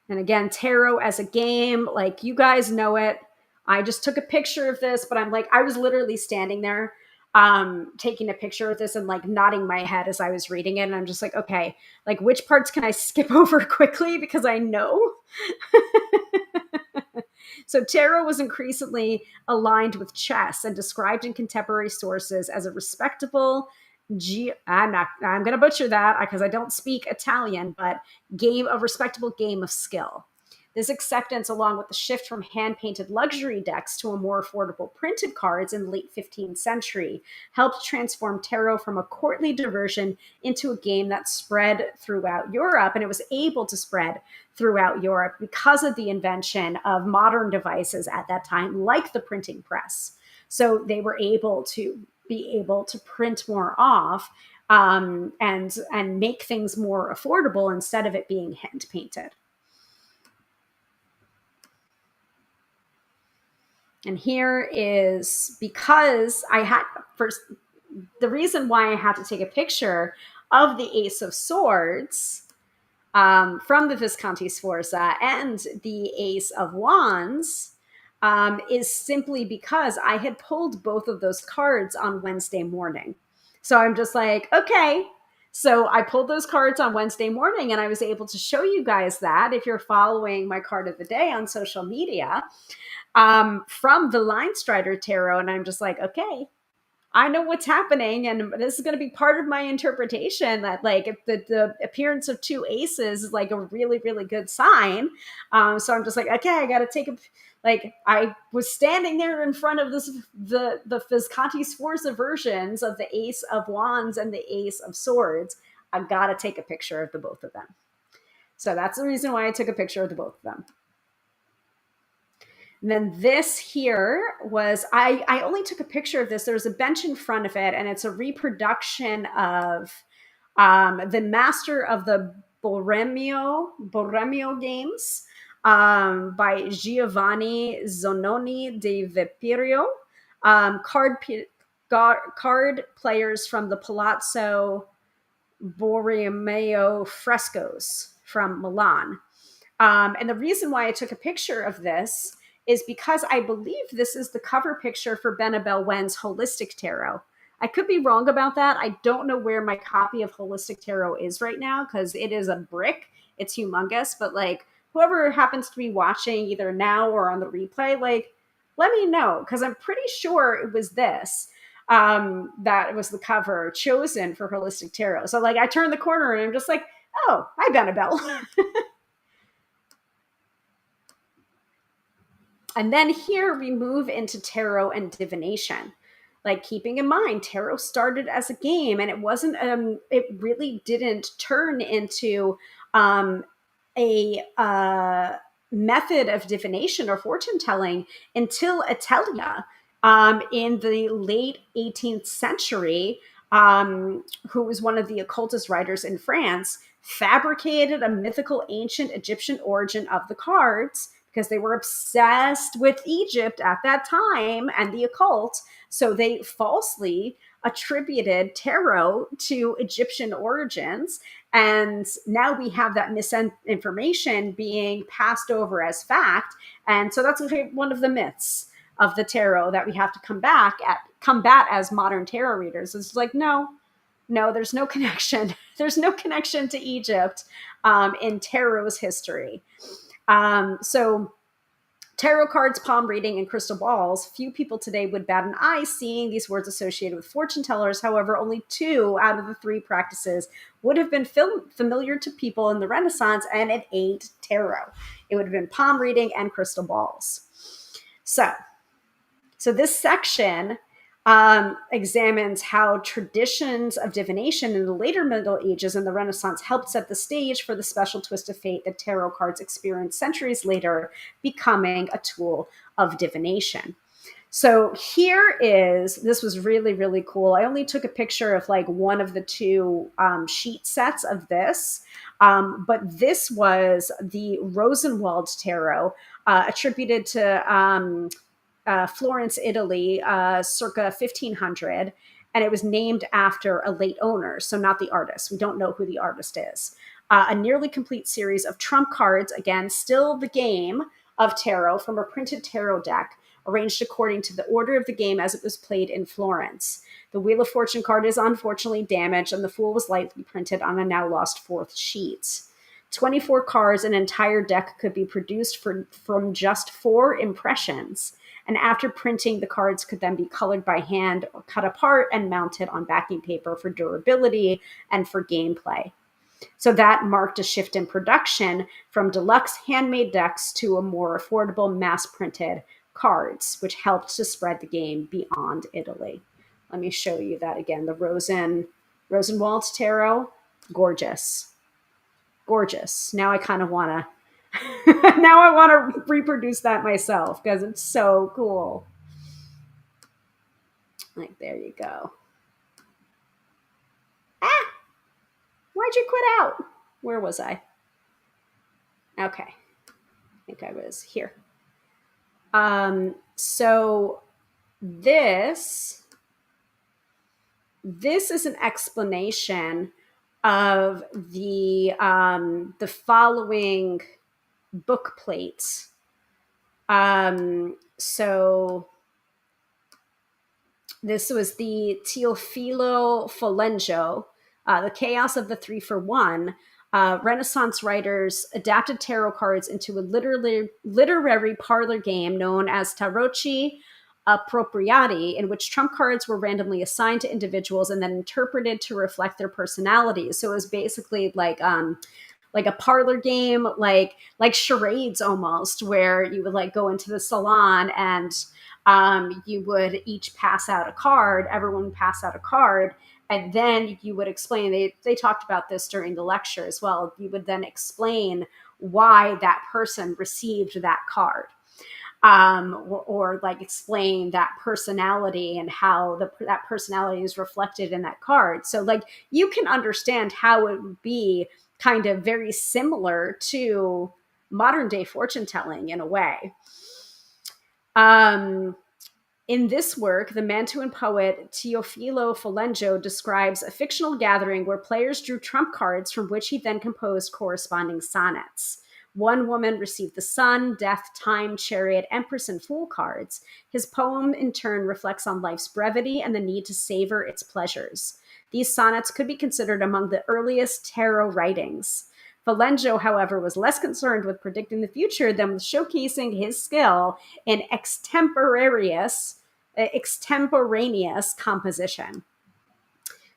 And again, tarot as a game, like you guys know it. I just took a picture of this, but I'm like, I was literally standing there taking a picture of this and like nodding my head as I was reading it. And I'm just like, okay, like which parts can I skip over quickly because I know? So tarot was increasingly aligned with chess and described in contemporary sources as a respectable I'm going to butcher that because I don't speak Italian, but a respectable game of skill. This acceptance, along with the shift from hand-painted luxury decks to a more affordable printed cards in the late 15th century, helped transform tarot from a courtly diversion into a game that spread throughout Europe. And it was able to spread throughout Europe because of the invention of modern devices at that time, like the printing press. So they were able to print more off and make things more affordable instead of it being hand painted. And here is, because I had first, the reason why I had to take a picture of the Ace of Swords from the Visconti Sforza and the Ace of Wands is simply because I had pulled both of those cards on Wednesday morning. So I'm just like, okay. So I pulled those cards on Wednesday morning and I was able to show you guys that if you're following my card of the day on social media from the Line Strider Tarot. And I'm just like, okay, I know what's happening, and this is going to be part of my interpretation that like if the appearance of 2 aces is like a really, really good sign. So I'm just like, okay, I got to take a, like I was standing there in front of the Visconti Sforza versions of the Ace of Wands and the Ace of Swords. I got to take a picture of the both of them. So that's the reason why I took a picture of the both of them. And then this here was, I only took a picture of this. There's a bench in front of it, and it's a reproduction of the master of the Borromeo games by Giovanni Zononi de Viperio. Card players from the Palazzo Borromeo frescoes from Milan. And the reason why I took a picture of this is because I believe this is the cover picture for Benabel Wen's Holistic Tarot. I could be wrong about that. I don't know where my copy of Holistic Tarot is right now because it is a brick it's humongous, but like whoever happens to be watching either now or on the replay, like let me know, because I'm pretty sure it was this that was the cover chosen for Holistic Tarot. So like I turned the corner and I'm just like, oh, hi Annabelle. And then here we move into tarot and divination. Like keeping in mind, tarot started as a game, and it really didn't turn into um, a method of divination or fortune telling until Atelia in the late 18th century, who was one of the occultist writers in France, fabricated a mythical ancient Egyptian origin of the cards because they were obsessed with Egypt at that time and the occult. So they falsely attributed tarot to Egyptian origins. And now we have that misinformation being passed over as fact. And so that's one of the myths of the tarot that we have to combat as modern tarot readers. It's like, no, there's no connection. There's no connection to Egypt in tarot's history. So tarot cards, palm reading, and crystal balls, few people today would bat an eye seeing these words associated with fortune tellers. However, only 2 out of the 3 practices would have been familiar to people in the Renaissance, and it ain't tarot. It would have been palm reading and crystal balls. So this section examines how traditions of divination in the later Middle Ages and the Renaissance helped set the stage for the special twist of fate that tarot cards experienced centuries later, becoming a tool of divination. So this was really, really cool. I only took a picture of like one of the 2 sheet sets of this, but this was the Rosenwald Tarot, attributed to Florence, Italy, circa 1500. And it was named after a late owner, so not the artist. We don't know who the artist is. A nearly complete series of trump cards, again, still the game of tarot, from a printed tarot deck, arranged according to the order of the game as it was played in Florence. The Wheel of Fortune card is unfortunately damaged, and the Fool was lightly printed on a now lost 4th sheet. 24 cards, an entire deck could be produced from just 4 impressions. And after printing, the cards could then be colored by hand or cut apart and mounted on backing paper for durability and for gameplay. So that marked a shift in production from deluxe handmade decks to a more affordable mass-printed cards, which helped to spread the game beyond Italy. Let me show you that again. The Rosenwald Tarot, gorgeous. Gorgeous. Now I kind of want to now I want to reproduce that myself because it's so cool. Like, there you go. Ah! Why'd you quit out? Where was I? Okay. I think I was here. So this is an explanation of the following book plates. So this was the Teofilo Folengo, The Chaos of the 3 for 1. Renaissance writers adapted tarot cards into a literary parlor game known as Tarocchi Appropriati, in which trump cards were randomly assigned to individuals and then interpreted to reflect their personalities. So it was basically like a parlor game, like charades almost, where you would like go into the salon and you would each pass out a card. Everyone would pass out a card. And then you would explain, they talked about this during the lecture as well. You would then explain why that person received that card. Or like explain that personality and how that personality is reflected in that card. So like you can understand how it would be kind of very similar to modern day fortune telling in a way. In this work, the Mantuan poet Teofilo Folengo describes a fictional gathering where players drew trump cards from which he then composed corresponding sonnets. One woman received the Sun, Death, Time, Chariot, Empress, and Fool cards. His poem, in turn, reflects on life's brevity and the need to savor its pleasures. These sonnets could be considered among the earliest tarot writings. Valenjo, however, was less concerned with predicting the future than with showcasing his skill in extemporaneous composition.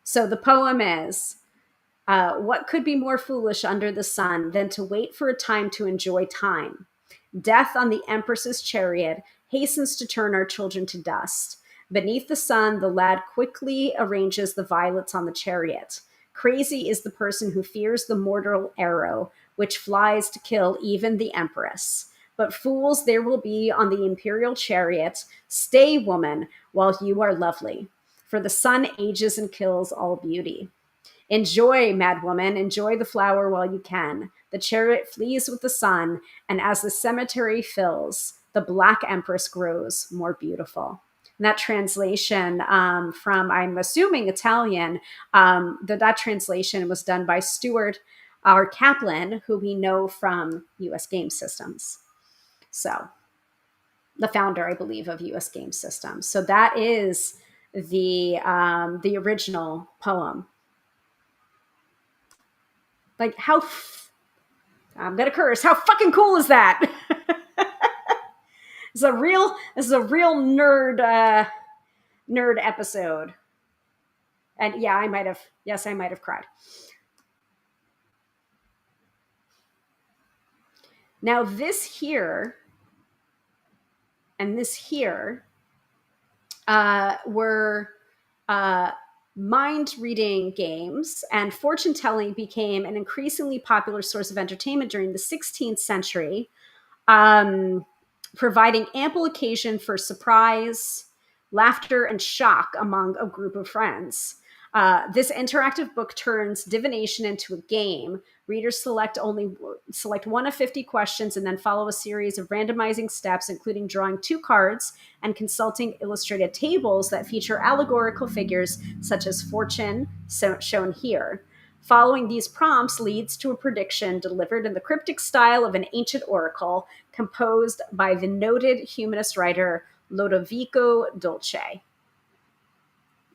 So the poem is, what could be more foolish under the sun than to wait for a time to enjoy time? Death on the Empress's chariot hastens to turn our children to dust. Beneath the sun, the lad quickly arranges the violets on the chariot. Crazy is the person who fears the mortal arrow, which flies to kill even the Empress. But fools there will be on the imperial chariot. Stay, woman, while you are lovely, for the sun ages and kills all beauty. Enjoy, madwoman, enjoy the flower while you can. The chariot flees with the sun, and as the cemetery fills, the Black Empress grows more beautiful. And that translation from, I'm assuming, Italian, that translation was done by Stuart R. Kaplan, who we know from U.S. Game Systems. So, the founder, I believe, of U.S. Game Systems. So that is the original poem. Like, I'm gonna curse. How fucking cool is that? This is a real nerd episode. And yeah, I might have cried. Now this here and this here were mind reading games, and fortune telling became an increasingly popular source of entertainment during the 16th century, providing ample occasion for surprise, laughter, and shock among a group of friends. This interactive book turns divination into a game. Readers select one of 50 questions and then follow a series of randomizing steps, including drawing 2 cards and consulting illustrated tables that feature allegorical figures such as fortune, shown here. Following these prompts leads to a prediction delivered in the cryptic style of an ancient oracle composed by the noted humanist writer Lodovico Dolce.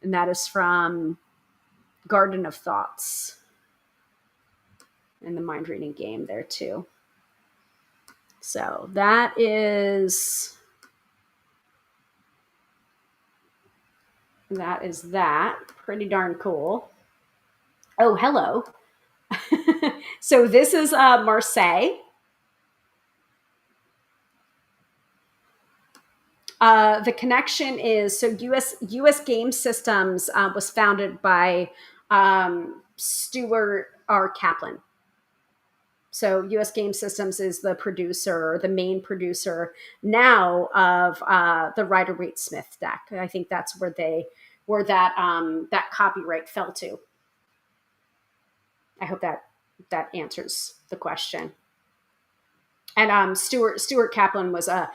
And that is from Garden of Thoughts. And the mind reading game there too. So that is that. Pretty darn cool. Oh, hello. So this is Marseille. The connection is, so U.S. Game Systems was founded by Stuart R. Kaplan. So U.S. Game Systems is the producer, the main producer now of the Rider-Waite-Smith deck. I think that's where that copyright fell to. I hope that answers the question. And Stuart Kaplan was a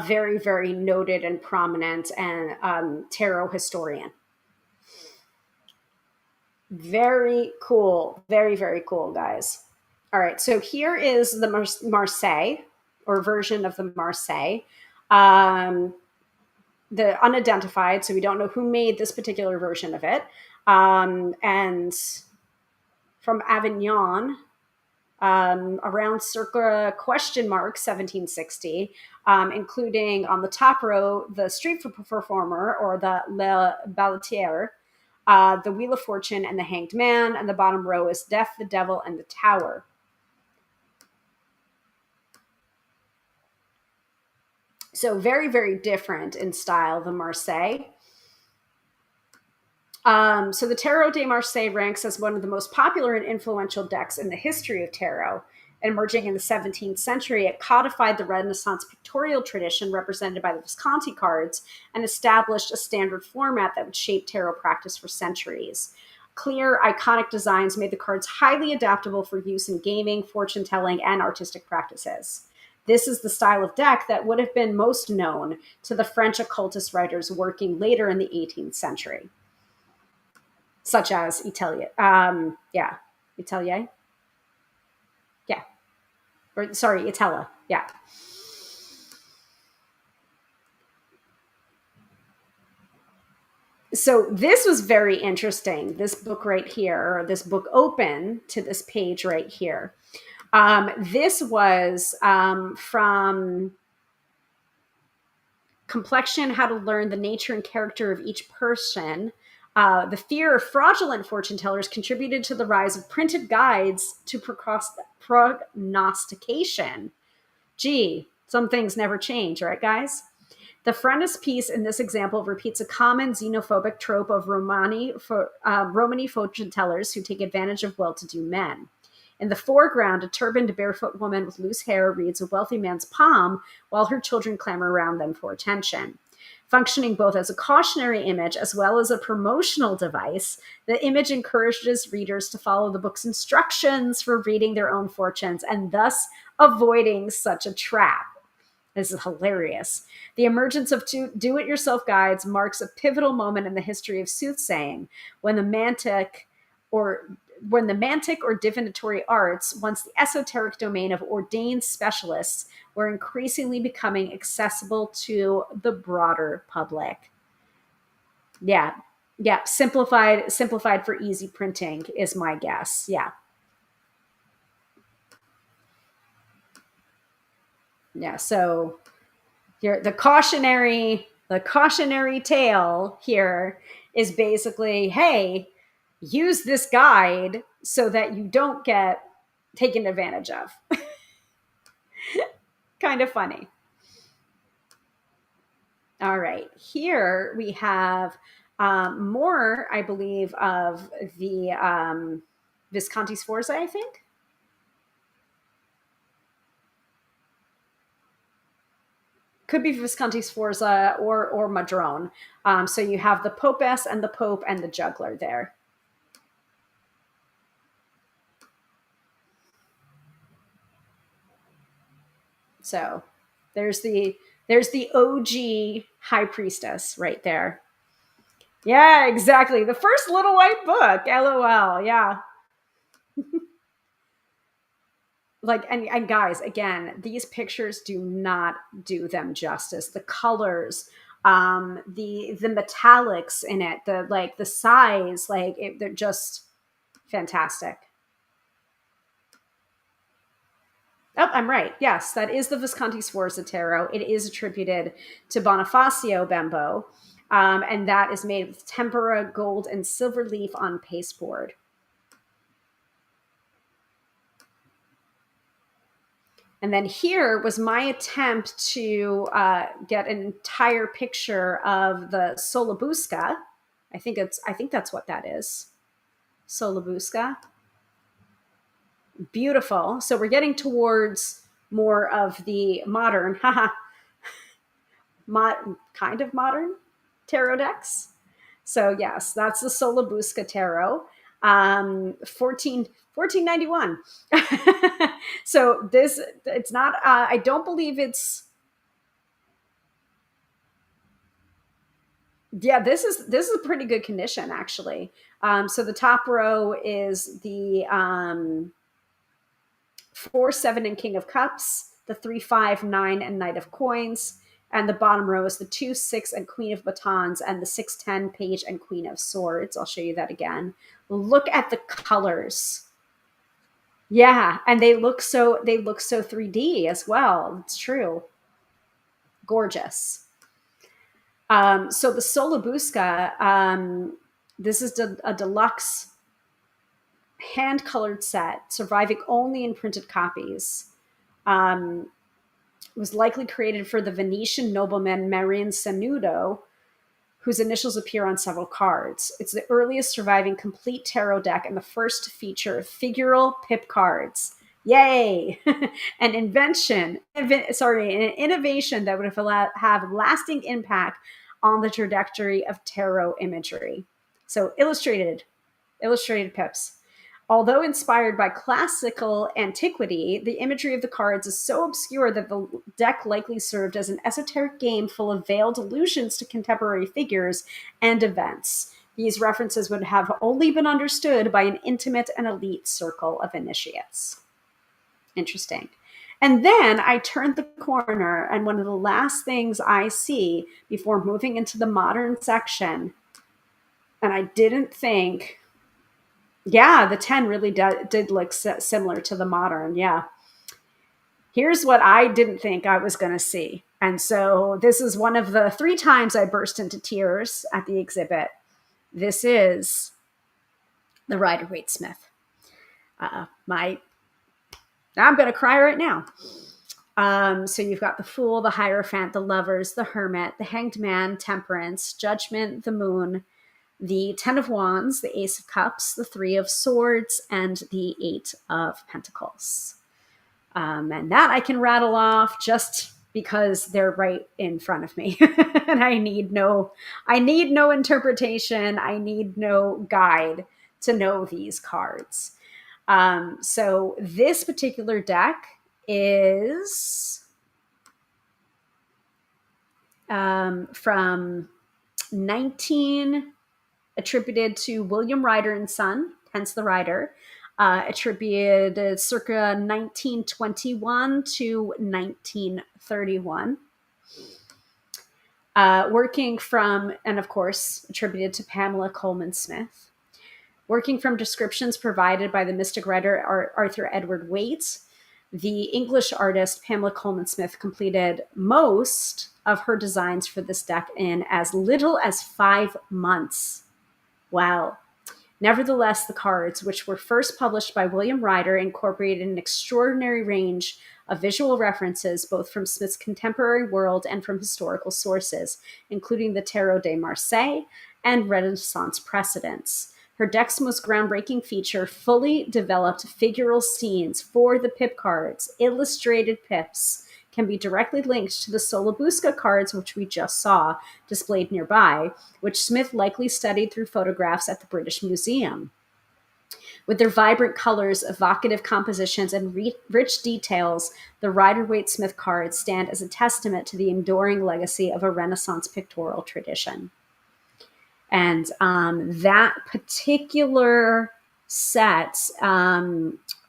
very, very noted and prominent and tarot historian. Very cool. Very, very cool, guys. All right, so here is the Marseille, or version of the Marseille. The unidentified, so we don't know who made this particular version of it. And from Avignon, around circa $1760, including on the top row, the street performer, or the Le Balletier, the Wheel of Fortune and the Hanged Man, and the bottom row is Death, the Devil, and the Tower. So very, very different in style, the Marseille. So the Tarot de Marseille ranks as one of the most popular and influential decks in the history of tarot. Emerging in the 17th century, it codified the Renaissance pictorial tradition represented by the Visconti cards and established a standard format that would shape tarot practice for centuries. Clear, iconic designs made the cards highly adaptable for use in gaming, fortune telling, and artistic practices. This is the style of deck that would have been most known to the French occultist writers working later in the 18th century, such as Italier. Italier? Yeah. Or, sorry, Itella. Yeah. So this was very interesting. This book right here, or this book open to this page right here. This was from Complexion: How to Learn the Nature and Character of Each Person. The fear of fraudulent fortune tellers contributed to the rise of printed guides to prognostication. Gee, some things never change, right, guys? The frontispiece in this example repeats a common xenophobic trope of Romani fortune tellers who take advantage of well-to-do men. In the foreground, a turbaned barefoot woman with loose hair reads a wealthy man's palm while her children clamor around them for attention. Functioning both as a cautionary image as well as a promotional device, the image encourages readers to follow the book's instructions for reading their own fortunes and thus avoiding such a trap. This is hilarious. The emergence of do-it-yourself guides marks a pivotal moment in the history of soothsaying, when the mantic or divinatory arts, once the esoteric domain of ordained specialists, were increasingly becoming accessible to the broader public. Yeah. Simplified for easy printing is my guess. Yeah. So the cautionary tale here is basically, hey, use this guide so that you don't get taken advantage of. Kind of funny. All right, here we have more, I believe, of the Visconti Sforza, I think. Could be Visconti Sforza or Madrone. So you have the Popess and the Pope and the Juggler there. So there's the OG High Priestess right there. Yeah, exactly. The first little white book. LOL. Yeah. Like, and guys, again, these pictures do not do them justice. The colors, the metallics in it, the size, they're just fantastic. Oh, I'm right. Yes, that is the Visconti Sforza tarot. It is attributed to Bonifacio Bembo, and that is made with tempera, gold, and silver leaf on pasteboard. And then here was my attempt to get an entire picture of the Solabusca. I think that's what that is. Solabusca. Beautiful. So we're getting towards more of the modern, kind of modern tarot decks. So yes, that's the Solabusca tarot. 1491. So this, it's not, I don't believe it's, yeah, this is a pretty good condition, actually. So the top row is the 4, 7, and King of Cups, the 3, 5, 9, and Knight of Coins. And the bottom row is the 2, 6, and Queen of Batons, and the 6, 10, Page, and Queen of Swords. I'll show you that again. Look at the colors. Yeah, and they look so 3D as well. It's true. Gorgeous. So the Solabusca, this is a deluxe hand-colored set, surviving only in printed copies. Was likely created for the Venetian nobleman Marin Sanudo, whose initials appear on several cards. It's the earliest surviving complete tarot deck and the first to feature figural pip cards. Yay! An innovation that would have lasting impact on the trajectory of tarot imagery. So illustrated pips. Although inspired by classical antiquity, the imagery of the cards is so obscure that the deck likely served as an esoteric game full of veiled allusions to contemporary figures and events. These references would have only been understood by an intimate and elite circle of initiates. Interesting. And then I turned the corner, and one of the last things I see before moving into the modern section And I didn't think, yeah, the 10 really did look similar to the modern. Yeah. Here's what I didn't think I was going to see. And so this is one of the 3 times I burst into tears at the exhibit. This is the Rider-Waite Smith. I'm going to cry right now. So you've got the Fool, the Hierophant, the Lovers, the Hermit, the Hanged Man, Temperance, Judgment, the Moon, the 10 of Wands, the Ace of Cups, the 3 of Swords, and the 8 of Pentacles. And that I can rattle off just because they're right in front of me. And I need no interpretation. I need no guide to know these cards. So this particular deck is from 19 attributed to William Ryder and Son, hence the Ryder, attributed circa 1921 to 1931. Working from, and of course, attributed to Pamela Coleman Smith. Working from descriptions provided by the mystic writer Arthur Edward Waite, the English artist Pamela Coleman Smith completed most of her designs for this deck in as little as 5 months. Wow. Nevertheless, the cards, which were first published by William Ryder, incorporated an extraordinary range of visual references, both from Smith's contemporary world and from historical sources, including the Tarot de Marseille and Renaissance precedents. Her deck's most groundbreaking feature, fully developed figural scenes for the pip cards, illustrated pips, can be directly linked to the Solabusca cards, which we just saw displayed nearby, which Smith likely studied through photographs at the British Museum. With their vibrant colors, evocative compositions, and rich details, the Rider-Waite Smith cards stand as a testament to the enduring legacy of a Renaissance pictorial tradition. And that particular set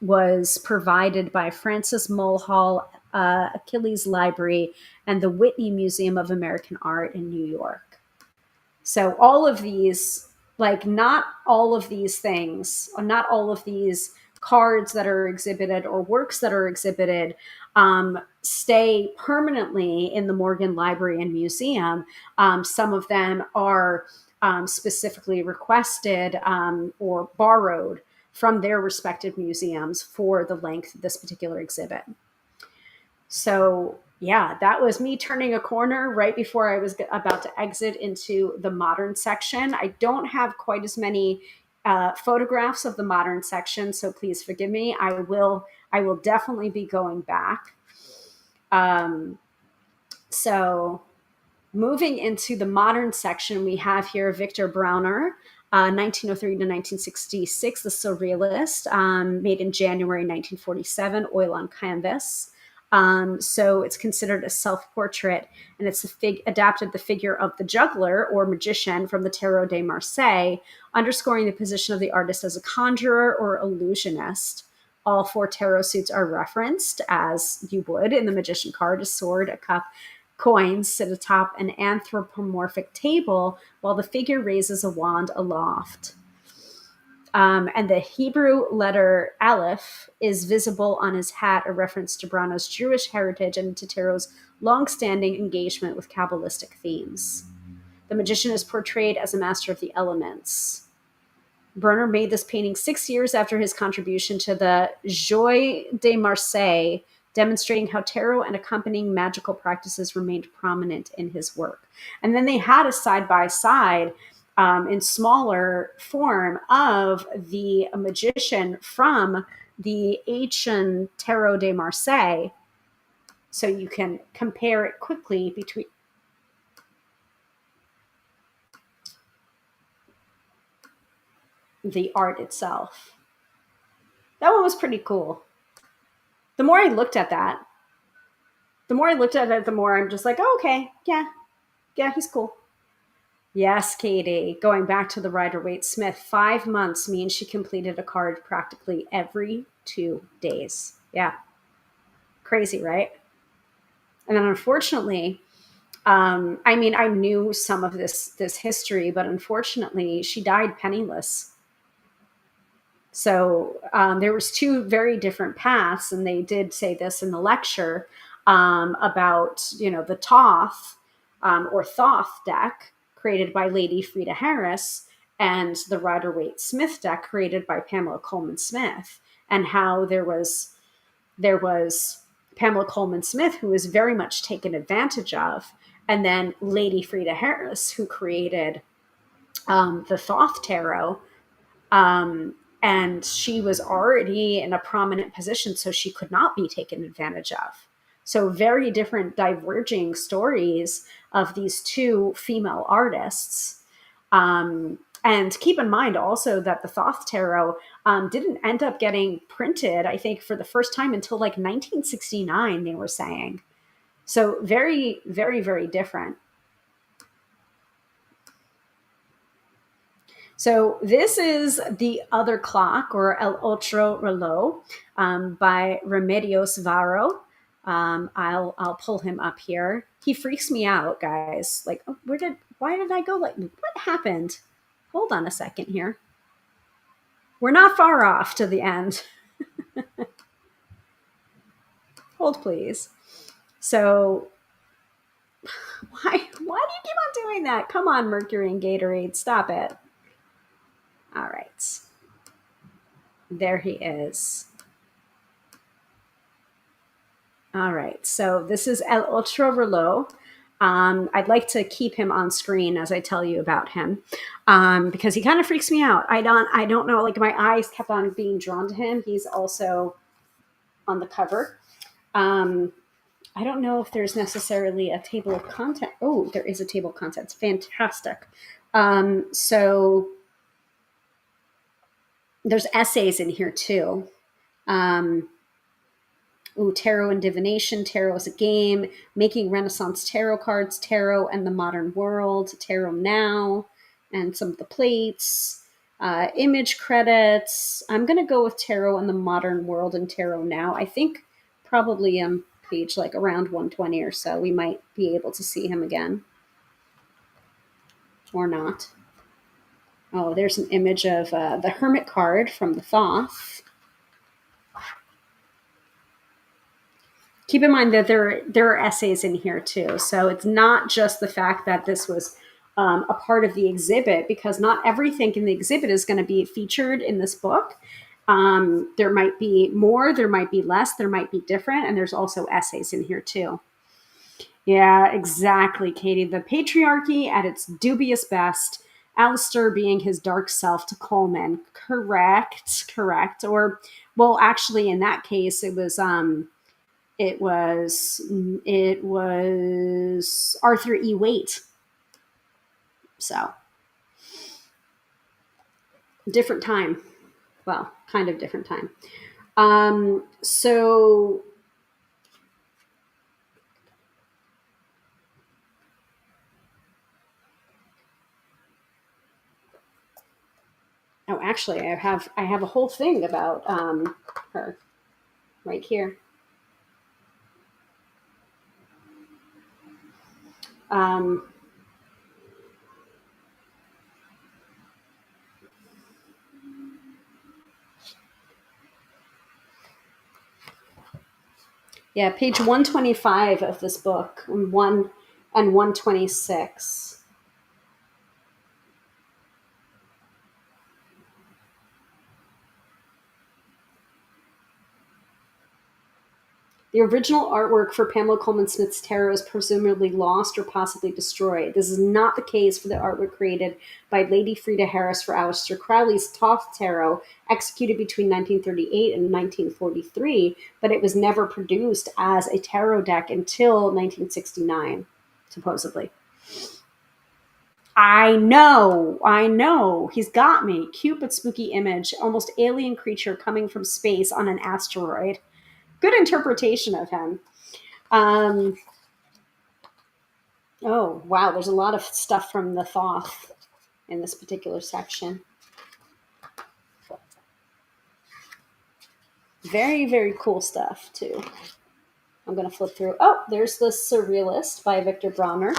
was provided by Francis Mulhall, Achilles Library, and the Whitney Museum of American Art in New York. So all of these, like not all of these things, or not all of these cards that are exhibited or works that are exhibited stay permanently in the Morgan Library and Museum. Some of them are specifically requested or borrowed from their respective museums for the length of this particular exhibit. So yeah, that was me turning a corner right before I was about to exit into the modern section. I don't have quite as many photographs of the modern section, so please forgive me. I will definitely be going back. So moving into the modern section, we have here Victor Brauner, 1903 to 1966, the surrealist, made in January 1947, oil on canvas. So it's considered a self-portrait, and it's adapted the figure of the juggler or magician from the Tarot de Marseille, underscoring the position of the artist as a conjurer or illusionist. All 4 tarot suits are referenced, as you would in the magician card: a sword, a cup, coins sit atop an anthropomorphic table, while the figure raises a wand aloft. And the Hebrew letter Aleph is visible on his hat, a reference to Brauner's Jewish heritage and to Tarot's long-standing engagement with Kabbalistic themes. The magician is portrayed as a master of the elements. Brauner made this painting 6 years after his contribution to the Jeux de Marseille, demonstrating how tarot and accompanying magical practices remained prominent in his work. And then they had a side-by-side in smaller form of the magician from the ancient Tarot de Marseille. So you can compare it quickly between the art itself. That one was pretty cool. The more I looked at that, the more I'm just like, oh, okay, yeah, he's cool. Yes, Katie. Going back to the Rider-Waite Smith, 5 months means she completed a card practically every 2 days. Yeah. Crazy, right? And then unfortunately, I mean, I knew some of this history, but unfortunately, she died penniless. So there was two very different paths, and they did say this in the lecture about the Thoth or Thoth deck created by Lady Frida Harris and the Rider Waite Smith deck created by Pamela Coleman Smith, and how there was Pamela Coleman Smith who was very much taken advantage of, and then Lady Frida Harris who created the Thoth tarot, um, and she was already in a prominent position, so she could not be taken advantage of. So very different diverging stories of these two female artists. And keep in mind also that the Thoth tarot didn't end up getting printed, I think, for the first time until like 1969, they were saying. So very, very, very different. So this is The Other Clock, or El Otro Reloj, by Remedios Varo. I'll pull him up here. He freaks me out, guys. Like, oh, why did I go like, what happened? Hold on a second here. We're not far off to the end. Hold, please. So, why do you keep on doing that? Come on, Mercury and Gatorade, stop it. All right. There he is. All right, so this is El Otro Reloj. I'd like to keep him on screen as I tell you about him, because he kind of freaks me out. I don't know. Like, my eyes kept on being drawn to him. He's also on the cover. I don't know if there's necessarily a table of content. Oh, there is a table of contents. Fantastic. So there's essays in here too. Tarot and Divination, Tarot as a Game, Making Renaissance Tarot Cards, Tarot and the Modern World, Tarot Now, and some of the plates, image credits. I'm going to go with Tarot and the Modern World and Tarot Now. I think probably page like around 120 or so, we might be able to see him again. Or not. Oh, there's an image of the Hermit card from the Thoth. Keep in mind that there are essays in here too. So it's not just the fact that this was a part of the exhibit, because not everything in the exhibit is going to be featured in this book. There might be more, there might be less, there might be different. And there's also essays in here too. Yeah, exactly, Katie. The patriarchy at its dubious best, Alistair being his dark self to Coleman. Correct. Or, well, actually in that case, it was Arthur E. Waite. So different time. Well, kind of different time. So actually, I have a whole thing about her right here. Yeah, page 125 of this book, and 126. The original artwork for Pamela Coleman Smith's tarot is presumably lost or possibly destroyed. This is not the case for the artwork created by Lady Frida Harris for Aleister Crowley's Thoth tarot, executed between 1938 and 1943, but it was never produced as a tarot deck until 1969, supposedly. I know. He's got me. Cute but spooky image, almost alien creature coming from space on an asteroid. Good interpretation of him. Oh, wow. There's a lot of stuff from the Thoth in this particular section. Very, very cool stuff, too. I'm going to flip through. Oh, there's the Surrealist by Victor Bronner.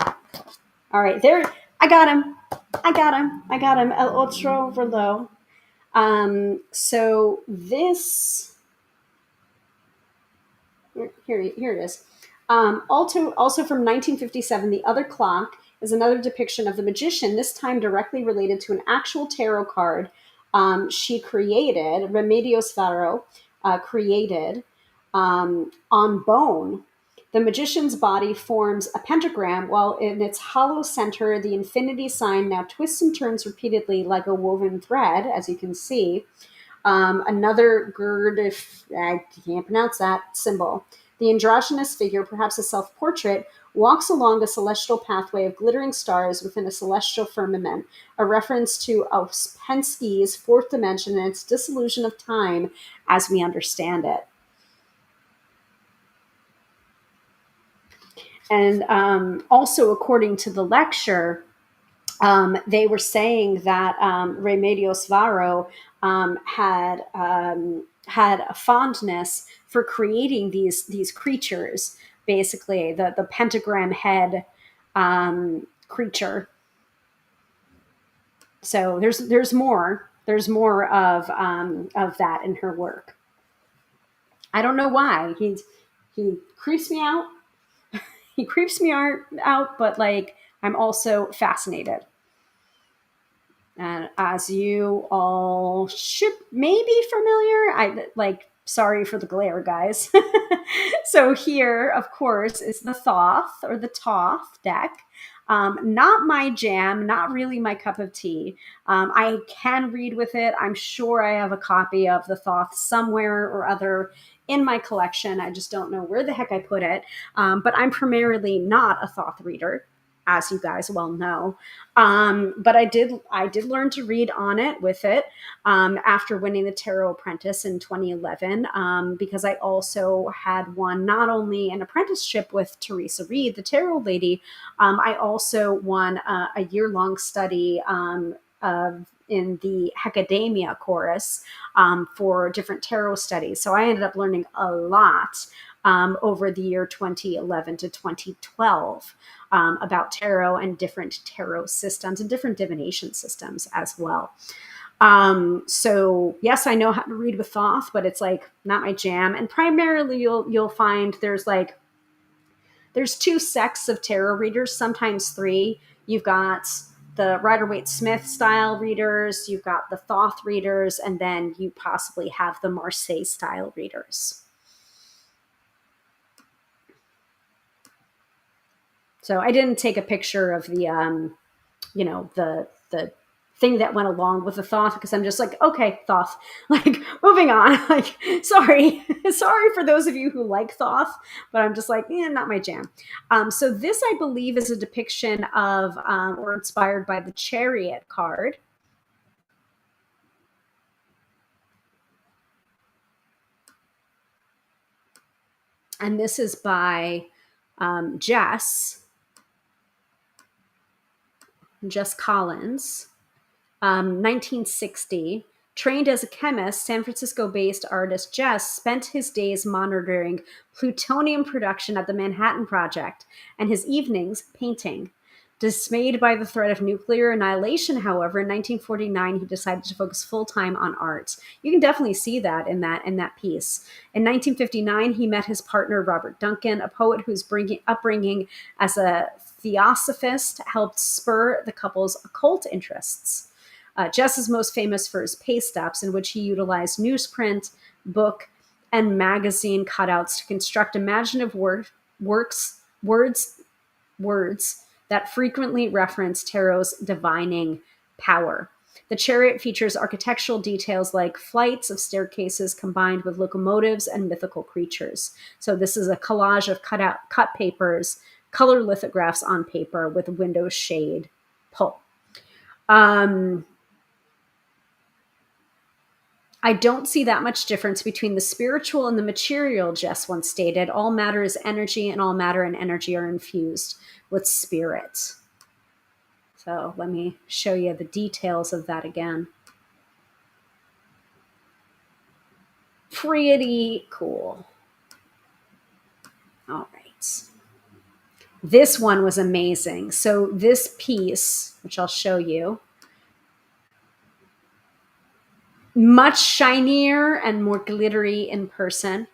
All right, there. I got him. I got him. I got him. El Otro Verlo. So this here it is. Also from 1957, The Other Clock is another depiction of the magician, this time directly related to an actual tarot card she created, Remedios Varo created on bone. The magician's body forms a pentagram, while in its hollow center, the infinity sign now twists and turns repeatedly like a woven thread, as you can see. Another gird, if I can't pronounce that symbol. The androgynous figure, perhaps a self-portrait, walks along a celestial pathway of glittering stars within a celestial firmament, a reference to Ouspensky's fourth dimension and its dissolution of time as we understand it. And also, according to the lecture, they were saying that Remedios Varo had a fondness for creating these creatures, basically the pentagram head creature. So there's more of that in her work. I don't know why he creeps me out. He creeps me out, but like I'm also fascinated. And as you all should maybe familiar, I like, sorry for the glare, guys. So here, of course, is the Thoth or the Toth deck. Not my jam, not really my cup of tea. I can read with it. I'm sure I have a copy of the Thoth somewhere or other in my collection. I just don't know where the heck I put it. But I'm primarily not a Thoth reader, as you guys well know. But I did learn to read on it with it after winning the Tarot Apprentice in 2011, because I also had won not only an apprenticeship with Teresa Reed, the tarot lady, I also won a year-long study in the Hecademia chorus for different tarot studies. So I ended up learning a lot over the year 2011 to 2012 about tarot and different tarot systems and different divination systems as well. So yes, I know how to read with Thoth, but it's like not my jam. And primarily you'll find there's two sects of tarot readers, sometimes three. You've got the Rider-Waite-Smith style readers, you've got the Thoth readers, and then you possibly have the Marseille style readers. So I didn't take a picture of the, the thing that went along with the Thoth, because I'm just like, okay, Thoth, like moving on. Like, sorry for those of you who like Thoth, but I'm just like, not my jam. So this, I believe, is a depiction of or inspired by the Chariot card. And this is by Jess Collins, 1960. Trained as a chemist, San Francisco-based artist Jess spent his days monitoring plutonium production at the Manhattan Project and his evenings painting. Dismayed by the threat of nuclear annihilation, however, in 1949, he decided to focus full-time on art. You can definitely see that in that piece. In 1959, he met his partner, Robert Duncan, a poet whose upbringing as a theosophist helped spur the couple's occult interests. Jess is most famous for his paste ups, in which he utilized newsprint, book, and magazine cutouts to construct imaginative words that frequently reference tarot's divining power. The Chariot features architectural details like flights of staircases combined with locomotives and mythical creatures. So this is a collage of cut papers, color lithographs on paper with window shade pull. I don't see that much difference between the spiritual and the material, Jess once stated. All matter is energy, and all matter and energy are infused with spirit. So let me show you the details of that again. Pretty cool. All right. This one was amazing. So this piece, which I'll show you, much shinier and more glittery in person.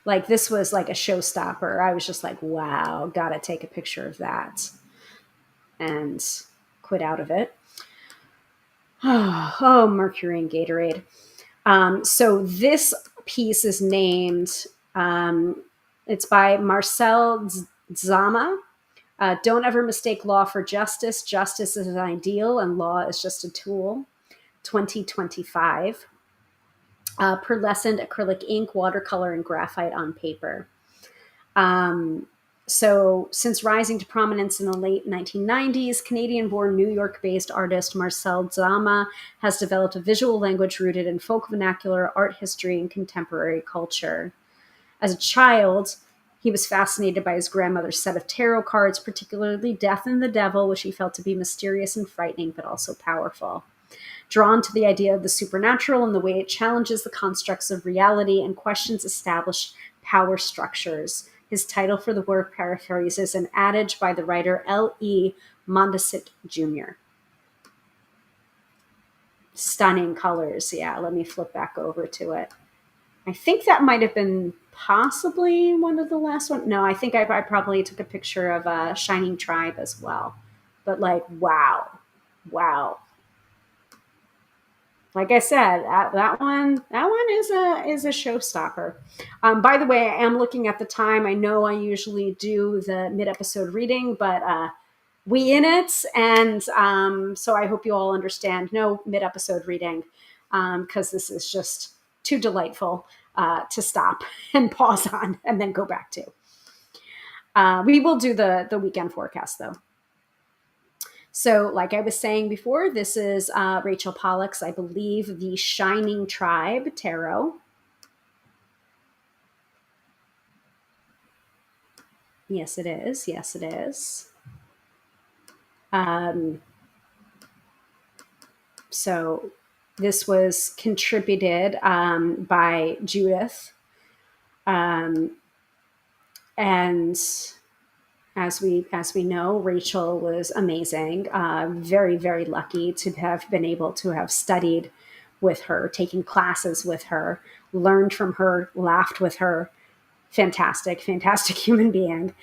Like this was like a showstopper. I was just like, wow, gotta take a picture of that and quit out of it. Oh, Mercury and Gatorade. So this piece is named, it's by Marcel Zama. Don't ever mistake law for justice. Justice is an ideal and law is just a tool. 2025. Pearlescent acrylic ink, watercolor, and graphite on paper. So, since rising to prominence in the late 1990s, Canadian-born, New York-based artist Marcel Zama has developed a visual language rooted in folk vernacular, art history, and contemporary culture. As a child, he was fascinated by his grandmother's set of tarot cards, particularly Death and the Devil, which he felt to be mysterious and frightening, but also powerful. Drawn to the idea of the supernatural and the way it challenges the constructs of reality and questions established power structures. His title for the work paraphrases an adage by the writer L.E. Mondesitt Jr. Stunning colors. Yeah, let me flip back over to it. I think that might have been possibly one of the last ones. No, I think I probably took a picture of a Shining Tribe as well. But like, wow. Wow. Like I said, that one is a showstopper. By the way, I am looking at the time. I know I usually do the mid-episode reading, but we in it, and so I hope you all understand. No mid-episode reading, because this is just too delightful to stop and pause on and then go back to. We will do the weekend forecast though. So, like I was saying before, this is Rachel Pollack's, I believe, The Shining Tribe Tarot. Yes, it is. Yes, it is. So, this was contributed by Judith. And as we know, Rachel was amazing. Very, very lucky to have been able to have studied with her, taken classes with her, learned from her, laughed with her. Fantastic, fantastic human being.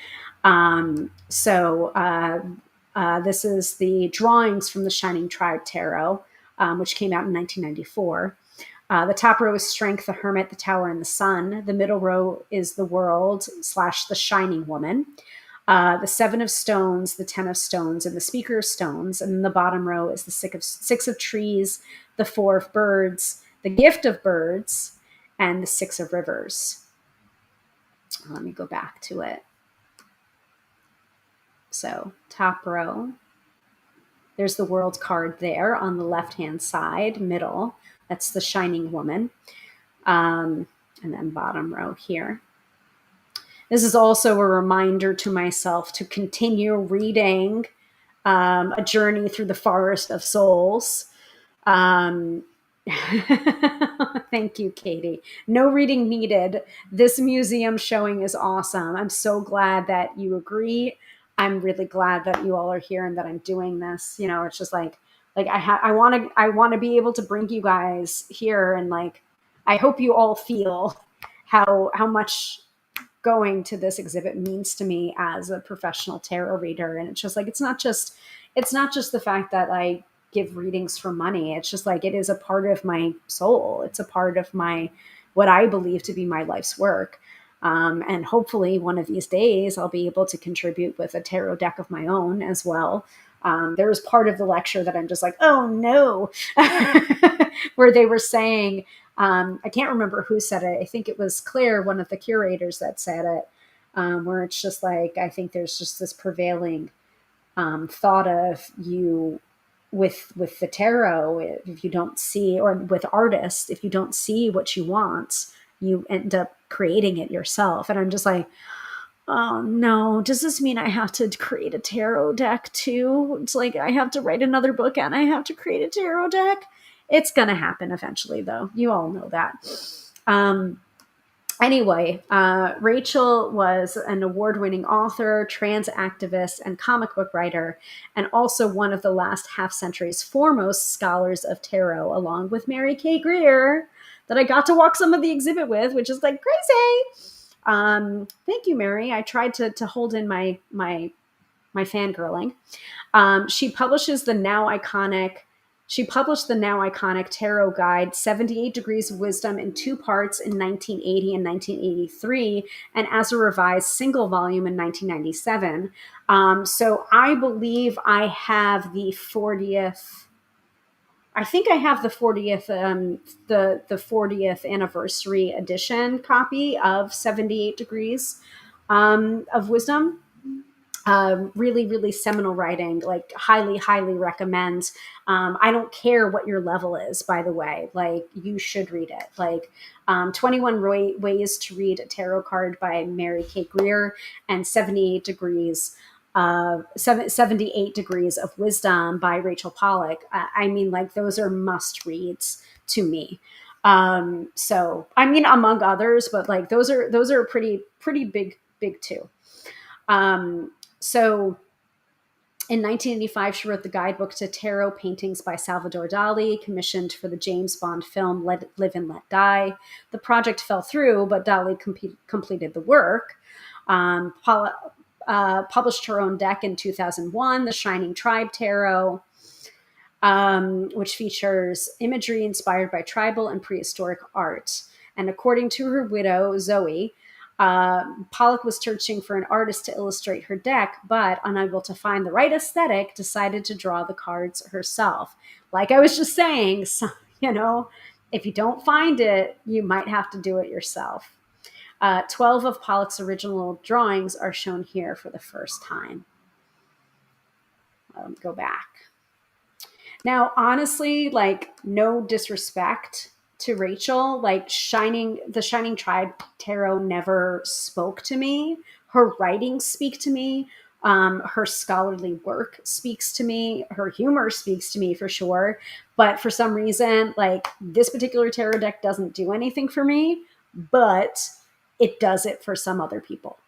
This is the drawings from the Shining Tribe Tarot, which came out in 1994. The top row is Strength, the Hermit, the Tower, and the Sun. The middle row is the World / the Shining Woman. The Seven of Stones, the Ten of Stones, and the Speaker of Stones. And then the bottom row is the Six of Trees, the Four of Birds, the Gift of Birds, and the Six of Rivers. Let me go back to it. So, top row. There's the World card there on the left-hand side, middle. That's the Shining Woman. And then bottom row here. This is also a reminder to myself to continue reading A Journey Through the Forest of Souls. Thank you, Katie. No reading needed. This museum showing is awesome. I'm so glad that you agree. I'm really glad that you all are here and that I'm doing this. You know, it's just like I want to be able to bring you guys here, and like I hope you all feel how much going to this exhibit means to me as a professional tarot reader. And it's just like it's not just the fact that I give readings for money. It's just like it is a part of my soul. It's a part of my what I believe to be my life's work. And hopefully one of these days I'll be able to contribute with a tarot deck of my own as well. There was part of the lecture that I'm just like, oh no, where they were saying, I can't remember who said it. I think it was Claire, one of the curators, that said it, where it's just like, I think there's just this prevailing thought of you with the tarot, if you don't see, or with artists, if you don't see what you want, you end up creating it yourself. And I'm just like, oh no, does this mean I have to create a tarot deck too? It's like I have to write another book and I have to create a tarot deck. It's going to happen eventually though. You all know that. Um, Anyway, Rachel was an award-winning author, trans activist, and comic book writer, and also one of the last half century's foremost scholars of tarot, along with Mary K. Greer, that I got to walk some of the exhibit with, which is like crazy. Thank you, Mary. I tried to hold in my fangirling. She publishes the now iconic. She published the now iconic tarot guide, 78 Degrees of Wisdom, in two parts in 1980 and 1983, and as a revised single volume in 1997. So I believe I have the 40th. I think I have the 40th the 40th anniversary edition copy of 78 Degrees of Wisdom. Really, really seminal writing, like highly recommend. I don't care what your level is, by the way, like you should read it. Like 21 Ways to Read a Tarot Card by Mary K. Greer and 78 Degrees of Wisdom by Rachel Pollack. I mean, like those are must reads to me. So I mean, among others, but like those are pretty big too. So in 1985, she wrote the guidebook to tarot paintings by Salvador Dali, commissioned for the James Bond film Live and Let Die. The project fell through, but Dali completed the work. Paula published her own deck in 2001, the Shining Tribe Tarot, which features imagery inspired by tribal and prehistoric art. And according to her widow, Zoe, Pollock was searching for an artist to illustrate her deck, but unable to find the right aesthetic, decided to draw the cards herself. Like I was just saying, so, if you don't find it, you might have to do it yourself. 12 of Pollock's original drawings are shown here for the first time. Go back. Now, honestly, like no disrespect to Rachel, like the Shining Tribe Tarot never spoke to me. Her writings speak to me. Her scholarly work speaks to me. Her humor speaks to me for sure. But for some reason, like this particular tarot deck doesn't do anything for me, but it does it for some other people.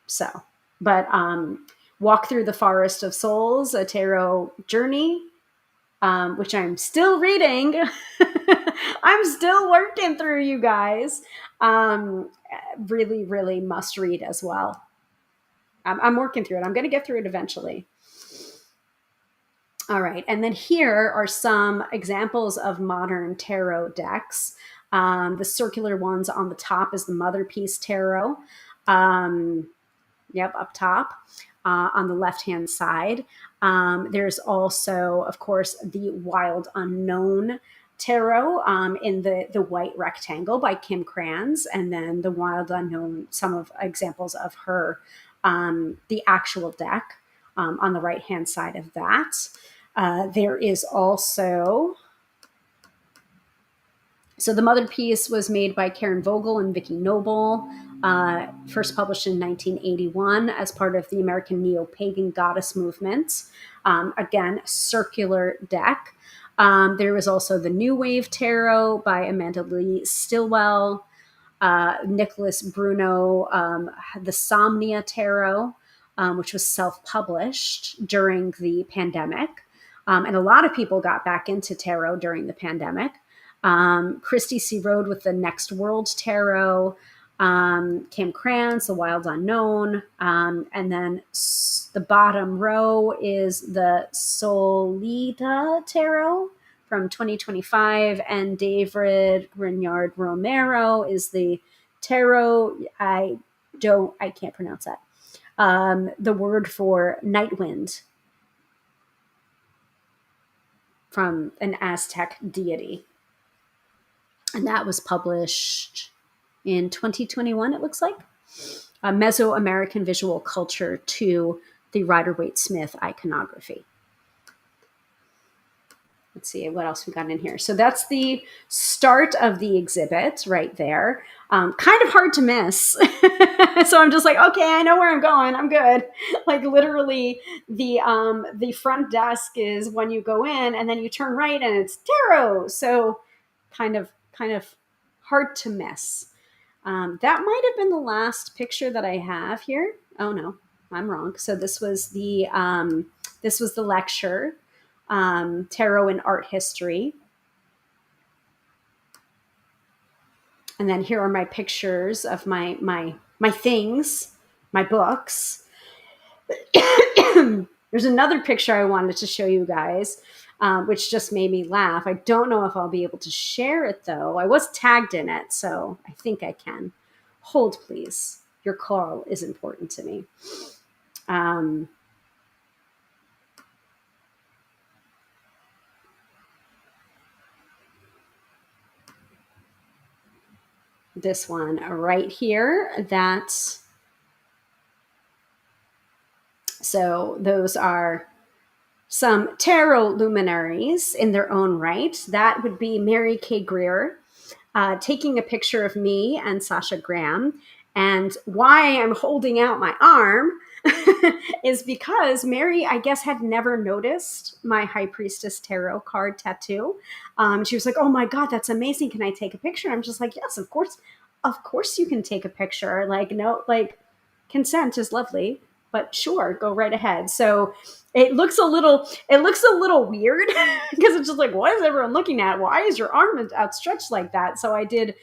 So, but Walk Through the Forest of Souls, a tarot journey, which I'm still reading. I'm still working through, you guys. Really, really must read as well. I'm working through it. I'm going to get through it eventually. All right. And then here are some examples of modern tarot decks. The circular ones on the top is the Mother Piece Tarot. Up top. On the left-hand side. There's also, of course, the Wild Unknown Tarot in the white rectangle by Kim Kranz, and then the Wild Unknown, some of examples of her, the actual deck on the right-hand side of that. There is also... So the Mother Piece was made by Karen Vogel and Vicki Noble, first published in 1981 as part of the American Neo-Pagan Goddess movement. Again, circular deck. There was also the New Wave Tarot by Amanda Lee Stilwell, Nicholas Bruno, the Somnia Tarot, which was self-published during the pandemic. And a lot of people got back into tarot during the pandemic. Christy C. Rode with the Next World Tarot, Kim Kranz, the Wild Unknown, and then the bottom row is the Solita Tarot from 2025, and David Grignard Romero is the Tarot. I can't pronounce that. The word for Night Wind from an Aztec deity. And that was published in 2021, it looks like. Mesoamerican Visual Culture to the Rider-Waite-Smith Iconography. Let's see what else we got in here. So that's the start of the exhibit right there. Kind of hard to miss. So I'm just like, okay, I know where I'm going. I'm good. Like literally the front desk is when you go in and then you turn right and it's tarot. So kind of hard to miss. That might have been the last picture that I have here. Oh no, I'm wrong. So this was the lecture, Tarot and Art History. And then here are my pictures of my things, my books. There's another picture I wanted to show you guys, which just made me laugh. I don't know if I'll be able to share it though. I was tagged in it, so I think I can. Hold, please. Your call is important to me. This one right here, so those are some tarot luminaries in their own right. That would be Mary K. Greer taking a picture of me and Sasha Graham. And why I'm holding out my arm is because Mary, I guess, had never noticed my High Priestess Tarot card tattoo. She was like, "Oh my God, that's amazing. Can I take a picture?" I'm just like, "Yes, of course. Of course you can take a picture. Like, no, like consent is lovely, but sure, go right ahead." So it looks a little weird because it's just like, what is everyone looking at? Why is your arm outstretched like that? So I did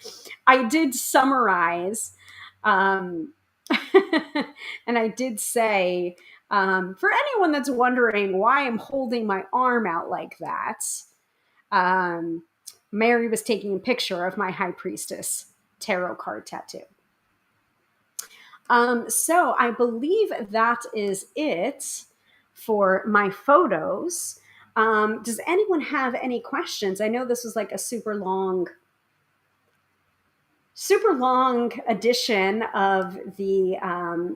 summarize, um, and I did say, for anyone that's wondering why I'm holding my arm out like that, um, Mary was taking a picture of my High Priestess tarot card tattoo. So I believe that is it for my photos. Does anyone have any questions? I know this was like a super long edition of the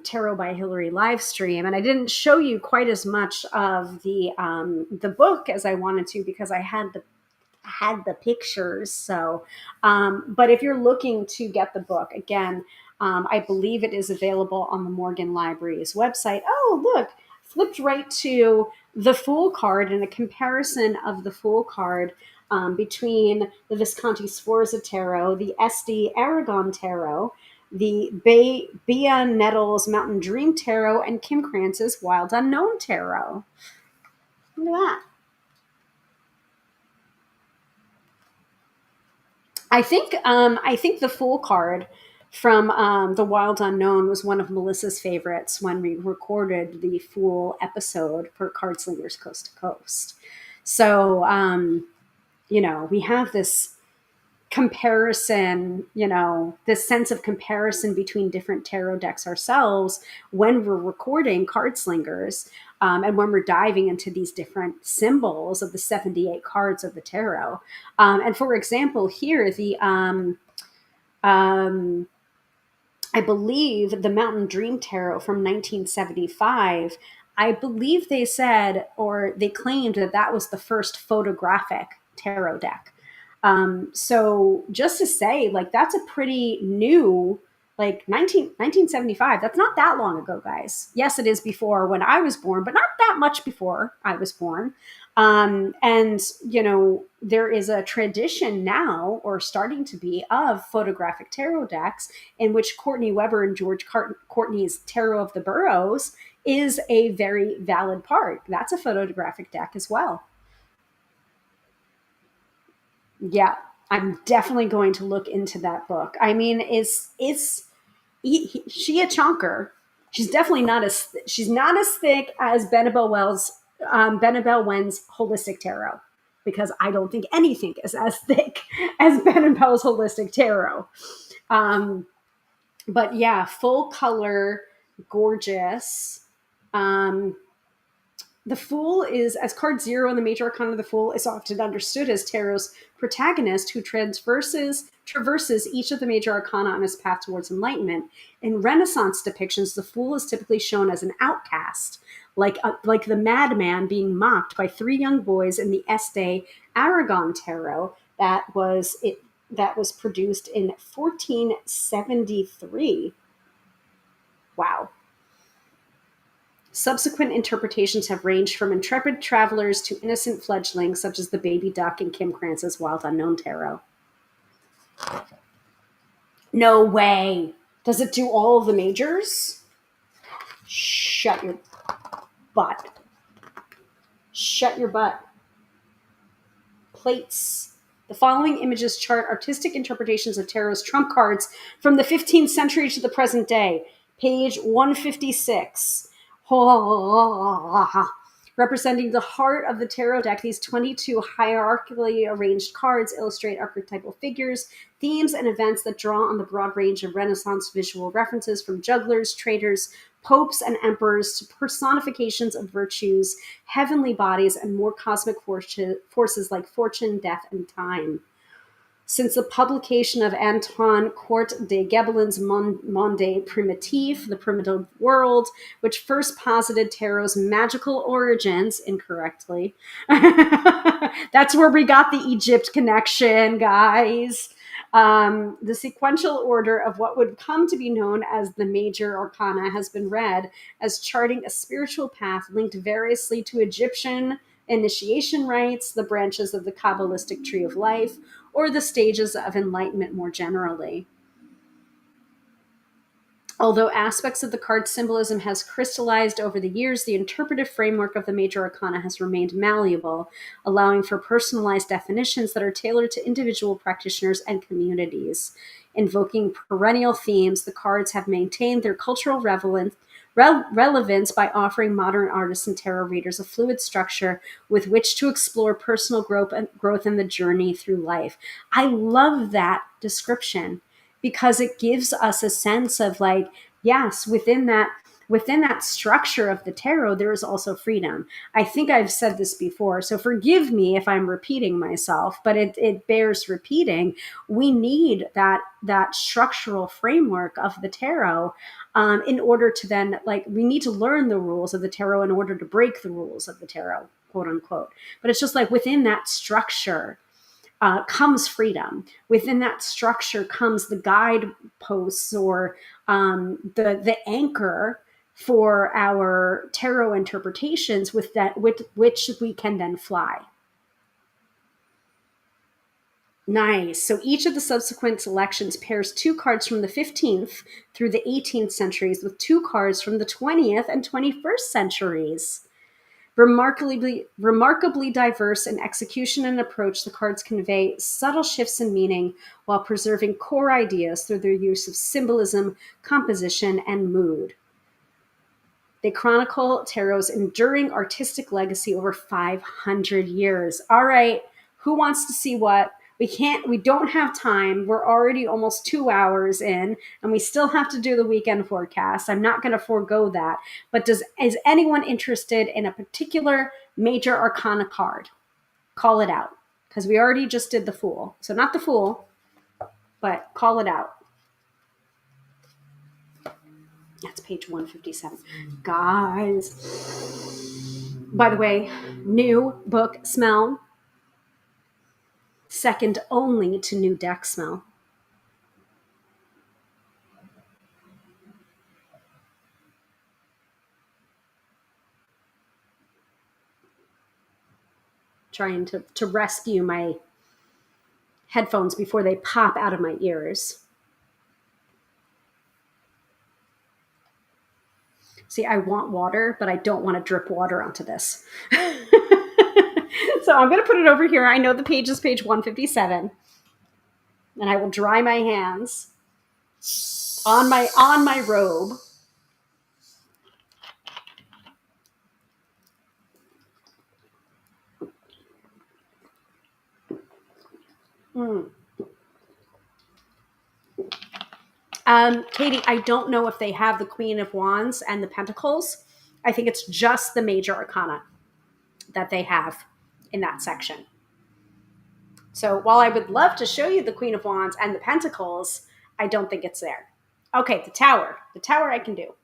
Tarot by Hilary live stream, and I didn't show you quite as much of the book as I wanted to because I had the pictures. So, but if you're looking to get the book, again, I believe it is available on the Morgan Library's website. Oh, look, flipped right to the Fool card and a comparison of the Fool card between the Visconti Sforza Tarot, the SD Aragon Tarot, the Bea Nettles Mountain Dream Tarot, and Kim Krantz's Wild Unknown Tarot. Look at that. I think the Fool card from the Wild Unknown was one of Melissa's favorites when we recorded the Fool episode for Card Slingers Coast to Coast. So we have this comparison, this sense of comparison between different tarot decks ourselves when we're recording Card Slingers, and when we're diving into these different symbols of the 78 cards of the tarot. And for example, here, I believe the Mountain Dream Tarot from 1975, I believe they said, or they claimed that was the first photographic tarot deck. So just to say, like, that's a pretty new, like 1975, that's not that long ago, guys. Yes, it is before when I was born, but not that much before I was born. And, there is a tradition now, or starting to be, of photographic tarot decks in which Courtney Weber and George Courtney's Tarot of the Burrows is a very valid part. That's a photographic deck as well. Yeah, I'm definitely going to look into that book. I mean, she a chonker? She's definitely she's not as thick as Benabel Wen's Holistic Tarot, because I don't think anything is as thick as Benabel's Holistic Tarot. But yeah, full color, gorgeous. The Fool is, as card 0 in the Major Arcana of the Fool, is often understood as Tarot's protagonist who traverses each of the Major Arcana on his path towards enlightenment. In Renaissance depictions, the Fool is typically shown as an outcast, like the madman being mocked by 3 young boys in the Este Aragon Tarot that was produced in 1473. Wow. Subsequent interpretations have ranged from intrepid travelers to innocent fledglings, such as the Baby Duck in Kim Krantz's Wild Unknown Tarot. No way. Does it do all of the majors? Shut your butt. Shut your butt. Plates. The following images chart artistic interpretations of tarot's trump cards from the 15th century to the present day. Page 156. Representing the heart of the tarot deck, these 22 hierarchically arranged cards illustrate archetypal figures, themes, and events that draw on the broad range of Renaissance visual references from jugglers, traders, popes, and emperors to personifications of virtues, heavenly bodies, and more cosmic forces like fortune, death, and time. Since the publication of Antoine Court de Gebellin's Monde Primitif, The Primitive World, which first posited tarot's magical origins incorrectly. That's where we got the Egypt connection, guys. The sequential order of what would come to be known as the major arcana has been read as charting a spiritual path linked variously to Egyptian initiation rites, the branches of the Kabbalistic tree of life, or the stages of enlightenment more generally. Although aspects of the card symbolism has crystallized over the years, the interpretive framework of the major arcana has remained malleable, allowing for personalized definitions that are tailored to individual practitioners and communities. Invoking perennial themes, the cards have maintained their cultural relevance by offering modern artists and tarot readers a fluid structure with which to explore personal growth and the journey through life. I love that description because it gives us a sense of like, yes, within that structure of the tarot, there is also freedom. I think I've said this before, so forgive me if I'm repeating myself, but it bears repeating. We need that structural framework of the tarot in order to then, like, we need to learn the rules of the tarot in order to break the rules of the tarot, quote unquote. But it's just like within that structure, comes freedom. Within that structure comes the guideposts or the anchor for our tarot interpretations with which we can then fly. Nice. So each of the subsequent selections pairs 2 cards from the 15th through the 18th centuries with 2 cards from the 20th and 21st centuries. Remarkably diverse in execution and approach, the cards convey subtle shifts in meaning while preserving core ideas through their use of symbolism, composition, and mood. They chronicle tarot's enduring artistic legacy over 500 years. All right, who wants to see what? We don't have time. We're already almost 2 hours in, and we still have to do the weekend forecast. I'm not going to forego that. But is anyone interested in a particular major arcana card? Call it out, because we already just did the Fool. So not the Fool, but call it out. That's page 157. Guys, by the way, new book smell. Second only to new deck smell. Trying to rescue my headphones before they pop out of my ears. See, I want water, but I don't want to drip water onto this. So I'm going to put it over here. I know the page is page 157. And I will dry my hands on my robe. Katie, I don't know if they have the Queen of Wands and the Pentacles. I think it's just the major arcana that they have in that section. So while I would love to show you the Queen of Wands and the Pentacles, I don't think it's there. Okay, the Tower. The Tower I can do.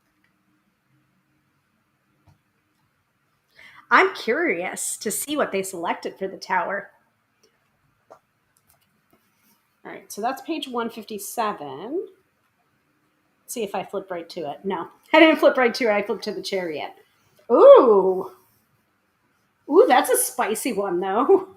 I'm curious to see what they selected for the Tower. All right, so that's page 157. Let's see if I flip right to it. No, I didn't flip right to it. I flipped to the Chariot. Ooh, that's a spicy one, though.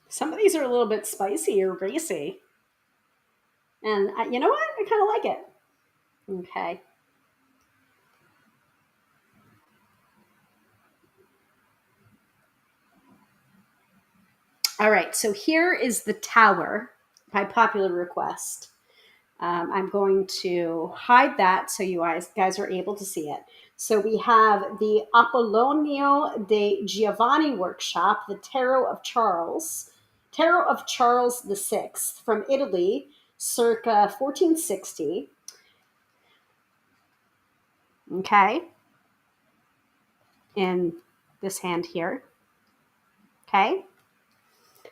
Some of these are a little bit spicy or racy. And you know what? I kind of like it. Okay. All right. So here is the tower by popular request. I'm going to hide that so you guys are able to see it. So we have the Apollonio de Giovanni workshop, the Tarot of Charles VI from Italy, circa 1460. Okay, in this hand here. Okay,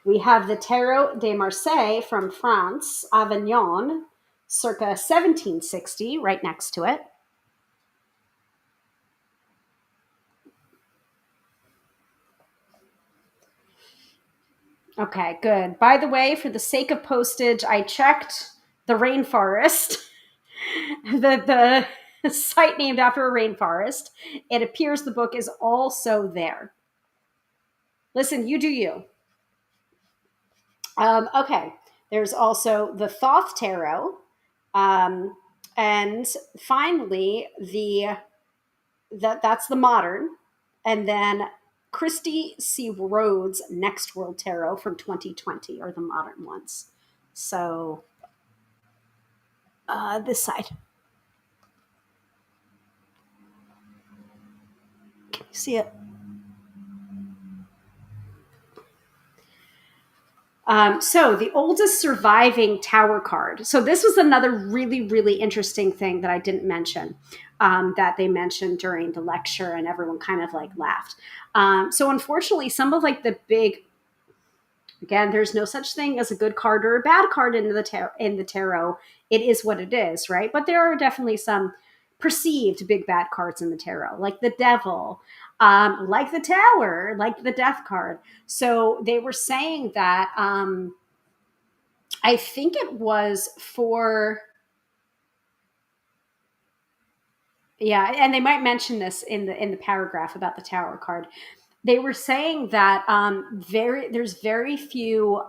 we have the Tarot de Marseille from France, Avignon, circa 1760, right next to it. Okay, good. By the way, for the sake of postage, I checked the rainforest, the site named after a rainforest. It appears the book is also there. Listen, you do you. Okay, there's also the Thoth Tarot, um, and finally that's the modern, and then Christy C. Rhodes' Next World Tarot from 2020 are the modern ones. So this side. Can you see it? So the oldest surviving tower card. So this was another really, really interesting thing that I didn't mention, that they mentioned during the lecture, and everyone kind of like laughed. So unfortunately, some of like the big, again, there's no such thing as a good card or a bad card in the tarot. It is what it is, right? But there are definitely some perceived big bad cards in the tarot, like the devil, like the tower, like the death card. So they were saying that I think it was for, yeah, and they might mention this in the paragraph about the tower card. They were saying that there's very few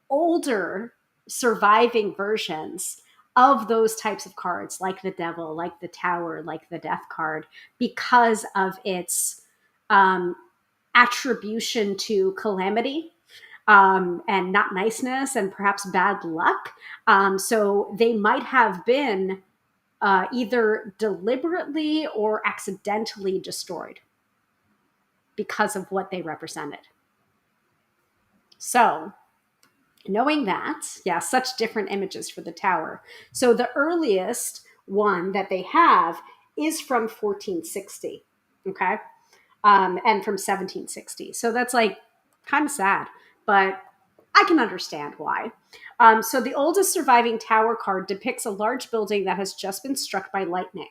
older surviving versions of those types of cards, like the devil, like the tower, like the death card, because of its um, attribution to calamity, and not niceness, and perhaps bad luck. So they might have been either deliberately or accidentally destroyed because of what they represented. So knowing that, yeah, such different images for the tower. So the earliest one that they have is from 1460, okay, and from 1760. So that's like kind of sad, but I can understand why. So the oldest surviving tower card depicts a large building that has just been struck by lightning.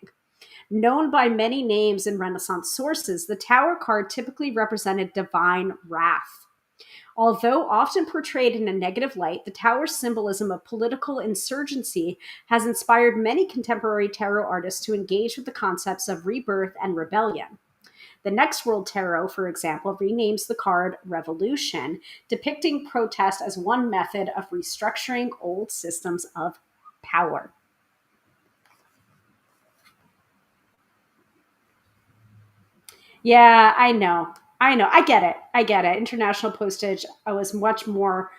Known by many names in Renaissance sources, the tower card typically represented divine wrath. Although often portrayed in a negative light, the tower's symbolism of political insurgency has inspired many contemporary tarot artists to engage with the concepts of rebirth and rebellion. The Next World Tarot, for example, renames the card Revolution, depicting protest as one method of restructuring old systems of power. Yeah, I know. I know. I get it. I get it. International postage was much, or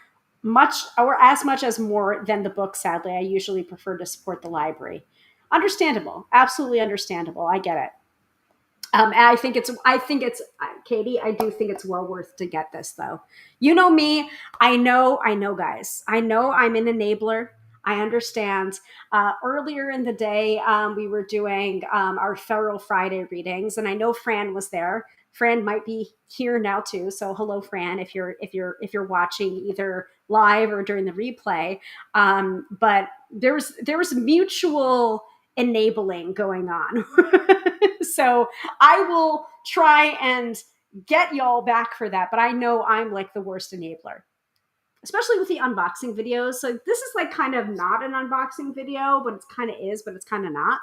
as much as more than the book, sadly. I usually prefer to support the library. Understandable. Absolutely understandable. I get it. And Katie, I do think it's well worth to get this though. You know me. I know, guys. I know I'm an enabler. I understand. Earlier in the day, we were doing our Feral Friday readings, and I know Fran was there. Fran might be here now too. So hello, Fran, if you're watching either live or during the replay. But there was mutual enabling going on. So I will try and get y'all back for that, but I know I'm like the worst enabler, especially with the unboxing videos. So this is like kind of not an unboxing video, but it's kind of is, but it's kind of not.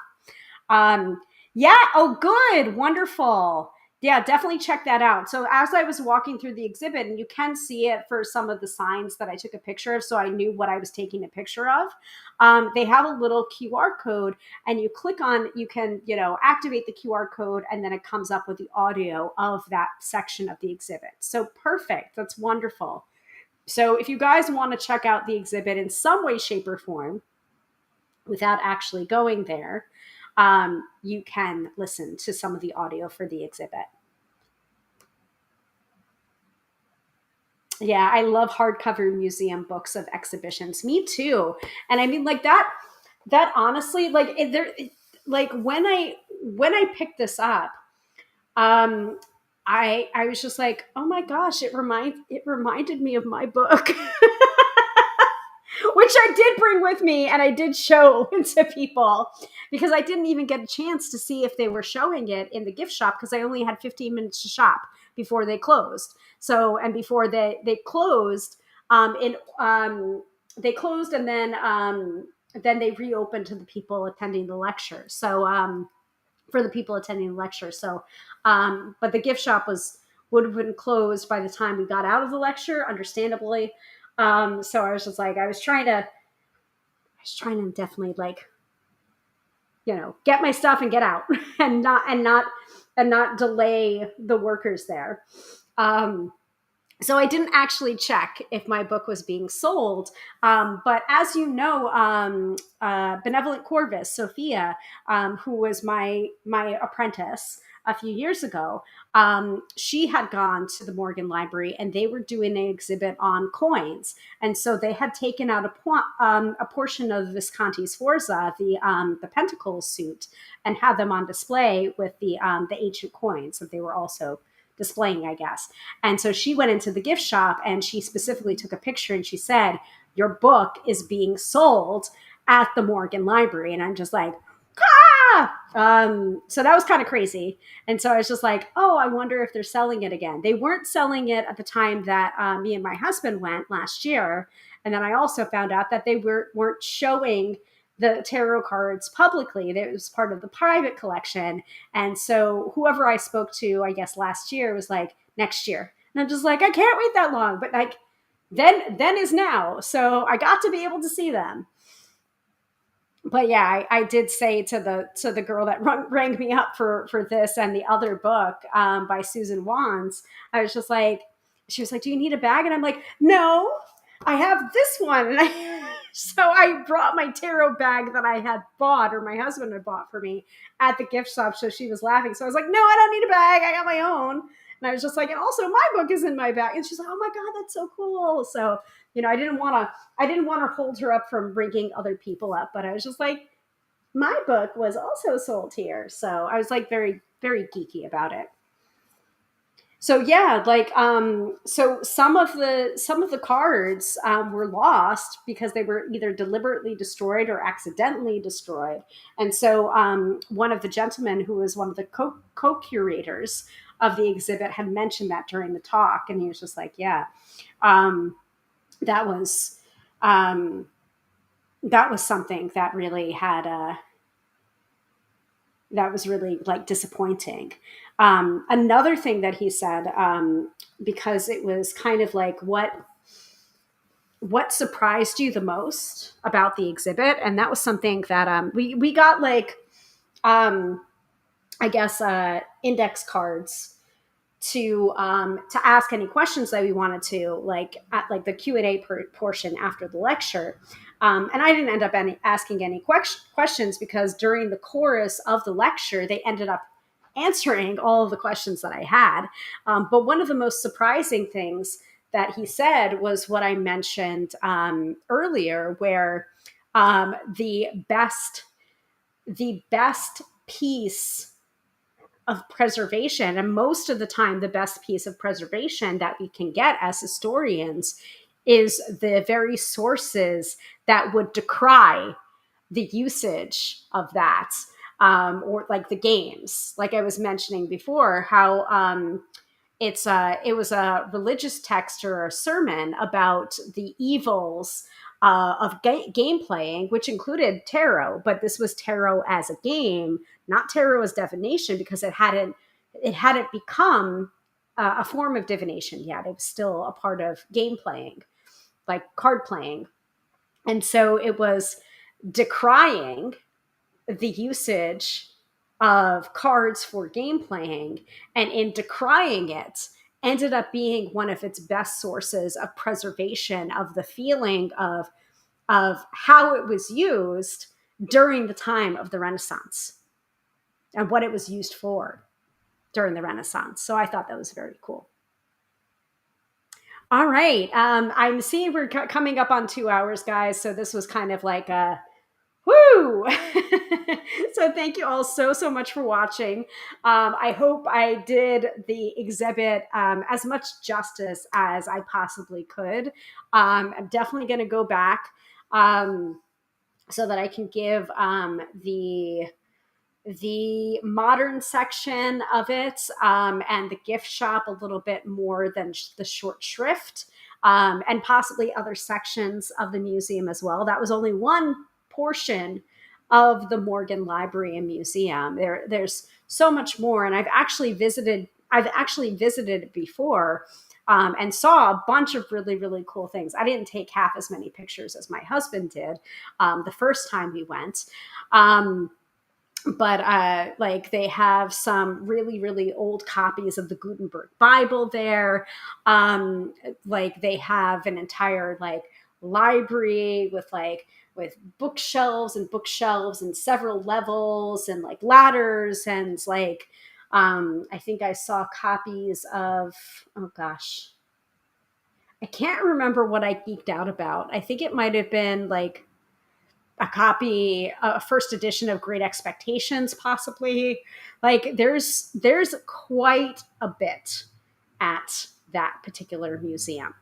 Um, yeah. Oh, good. Wonderful. Yeah, definitely check that out. So as I was walking through the exhibit, and you can see it for some of the signs that I took a picture of, so I knew what I was taking a picture of. They have a little QR code, and you click on, you can, activate the QR code, and then it comes up with the audio of that section of the exhibit. So perfect. That's wonderful. So if you guys want to check out the exhibit in some way, shape, or form without actually going there, you can listen to some of the audio for the exhibit. Yeah, I love hardcover museum books of exhibitions. Me too. And I mean, like that honestly, like like when I picked this up, um, I was just like, oh my gosh, it reminded me of my book. Which I did bring with me and I did show to people because I didn't even get a chance to see if they were showing it in the gift shop because I only had 15 minutes to shop before they closed. So, and before they closed, they closed and then they reopened to the people attending the lecture. So, for the people attending the lecture. So, but the gift shop would have been closed by the time we got out of the lecture, understandably. So I was just like, I was trying to definitely like, get my stuff and get out and not delay the workers there. Um, so I didn't actually check if my book was being sold. But as you know, Benevolent Corvus, Sophia, who was my apprentice a few years ago, she had gone to the Morgan Library and they were doing an exhibit on coins. And so they had taken out a portion of Visconti Sforza, the Pentacle suit, and had them on display with the ancient coins that they were also displaying, I guess. And so she went into the gift shop and she specifically took a picture and she said, your book is being sold at the Morgan Library. And I'm just like, ah! So that was kind of crazy. And so I was just like, oh, I wonder if they're selling it again. They weren't selling it at the time that me and my husband went last year. And then I also found out that they weren't showing the tarot cards publicly. It was part of the private collection. And so whoever I spoke to, I guess last year, was like, next year. And I'm just like, I can't wait that long. But like then is now. So I got to be able to see them. But yeah, I did say to the girl that rang me up for this and the other book, by Susan Wands, I was just like, she was like, do you need a bag? And I'm like, no, I have this one. And so I brought my tarot bag that I had bought, or my husband had bought for me at the gift shop. So she was laughing. So I was like, no, I don't need a bag. I got my own. And I was just like, and also my book is in my bag. And she's like, oh my God, that's so cool. So, I didn't want to hold her up from bringing other people up, but I was just like, my book was also sold here. So I was like very, very geeky about it. So yeah, like so some of the cards were lost because they were either deliberately destroyed or accidentally destroyed. And so one of the gentlemen who was one of the co-curators of the exhibit had mentioned that during the talk, and he was just like, yeah, um, that was um, that was something that really had that was really like disappointing. Another thing that he said, because it was kind of like what surprised you the most about the exhibit, and that was something that we got like um, I guess index cards to ask any questions that we wanted to, like at like the Q&A portion after the lecture. And I didn't end up asking any questions because during the chorus of the lecture they ended up answering all of the questions that I had. But one of the most surprising things that he said was what I mentioned earlier, where the best piece of preservation, and most of the time the best piece of preservation that we can get as historians, is the very sources that would decry the usage of that, or like the games, like I was mentioning before, how it was a religious text or a sermon about the evils of game playing, which included tarot, but this was tarot as a game, not tarot as divination, because it hadn't become a form of divination yet. It was still a part of game playing, like card playing. And so it was decrying the usage of cards for game playing, and in decrying it, ended up being one of its best sources of preservation of the feeling of how it was used during the time of the Renaissance and what it was used for during the Renaissance. So I thought that was very cool. All right. I'm seeing we're coming up on 2 hours, guys. So this was kind of like a woo. So thank you all so much for watching. I hope I did the exhibit as much justice as I possibly could. I'm definitely going to go back so that I can give the modern section of it and the gift shop a little bit more than the short shrift, and possibly other sections of the museum as well. That was only one portion of the Morgan Library and Museum. There's so much more, and I've actually visited it before, and saw a bunch of really cool things. I didn't take half as many pictures as my husband did the first time we went. But like they have some really old copies of the Gutenberg Bible there. Like they have an entire like library with bookshelves and several levels and like ladders and like I think I saw copies of, oh gosh, I can't remember what I geeked out about. I think it might have been like a first edition of Great Expectations, possibly. Like there's quite a bit at that particular museum.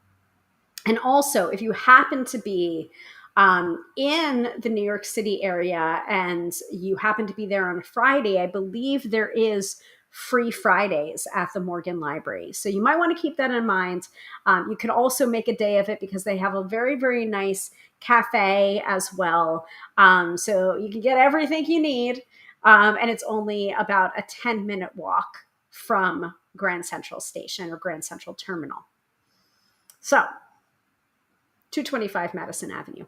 And also, if you happen to be in the New York City area and you happen to be there on a Friday, I believe there is free Fridays at the Morgan Library. So you might want to keep that in mind. You could also make a day of it because they have a very nice cafe as well. So you can get everything you need. And it's only about a 10-minute walk from Grand Central Station or Grand Central Terminal. So 225 Madison Avenue.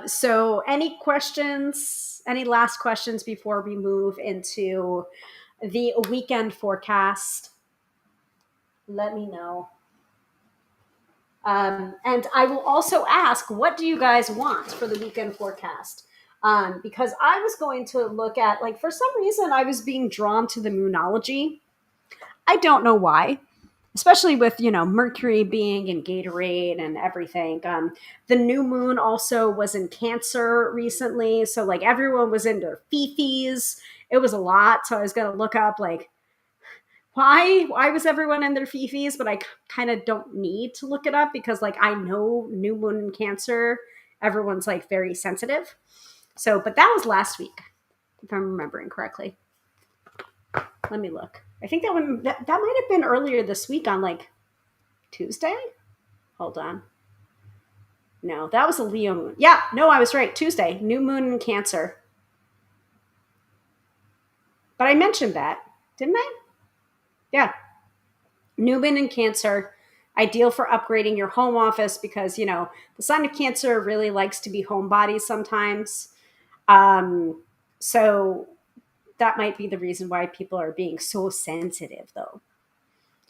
So any questions, any last questions before we move into the weekend forecast? Let me know. And I will also ask, what do you guys want for the weekend forecast? Because I was going to look at, like, for some reason, I was being drawn to the moonology. I don't know why, especially with, Mercury being in Gatorade and everything. The new moon also was in Cancer recently. So, like, everyone was into fifis. It was a lot. So I was going to look up, like, why was everyone in their fifis, but I kind of don't need to look it up because like I know new moon in Cancer, everyone's like very sensitive. So, but that was last week, if I'm remembering correctly. Let me look. I think that might have been earlier this week on like Tuesday. Hold on. No, that was a Leo moon. Yeah, no, I was right. Tuesday, new moon in Cancer. But I mentioned that, didn't I? Yeah. New moon in Cancer, ideal for upgrading your home office because, the sign of Cancer really likes to be homebody sometimes. So that might be the reason why people are being so sensitive, though.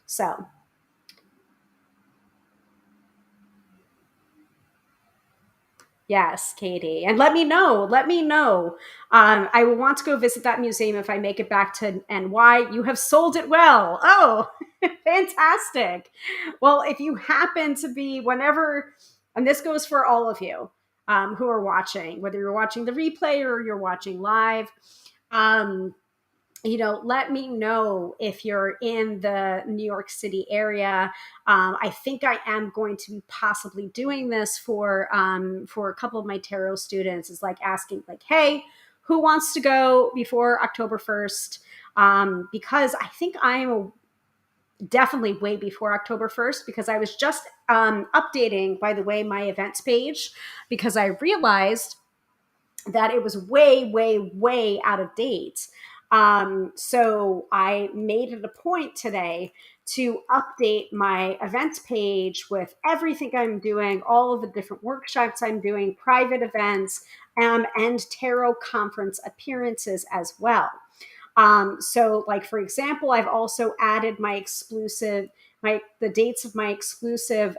So, yes, Katie. And let me know. I will want to go visit that museum if I make it back to NY. You have sold it well. Oh, fantastic. Well, if you happen to be whenever, and this goes for all of you who are watching, whether you're watching the replay or you're watching live, let me know if you're in the New York City area. I think I am going to be possibly doing this for a couple of my tarot students. Is like asking, like, hey, who wants to go before October 1st? Because I think I'm definitely way before October 1st because I was just updating, by the way, my events page because I realized that it was way out of date. So I made it a point today to update my events page with everything I'm doing, all of the different workshops I'm doing, private events, and tarot conference appearances as well. So like, for example, I've also added the dates of my exclusive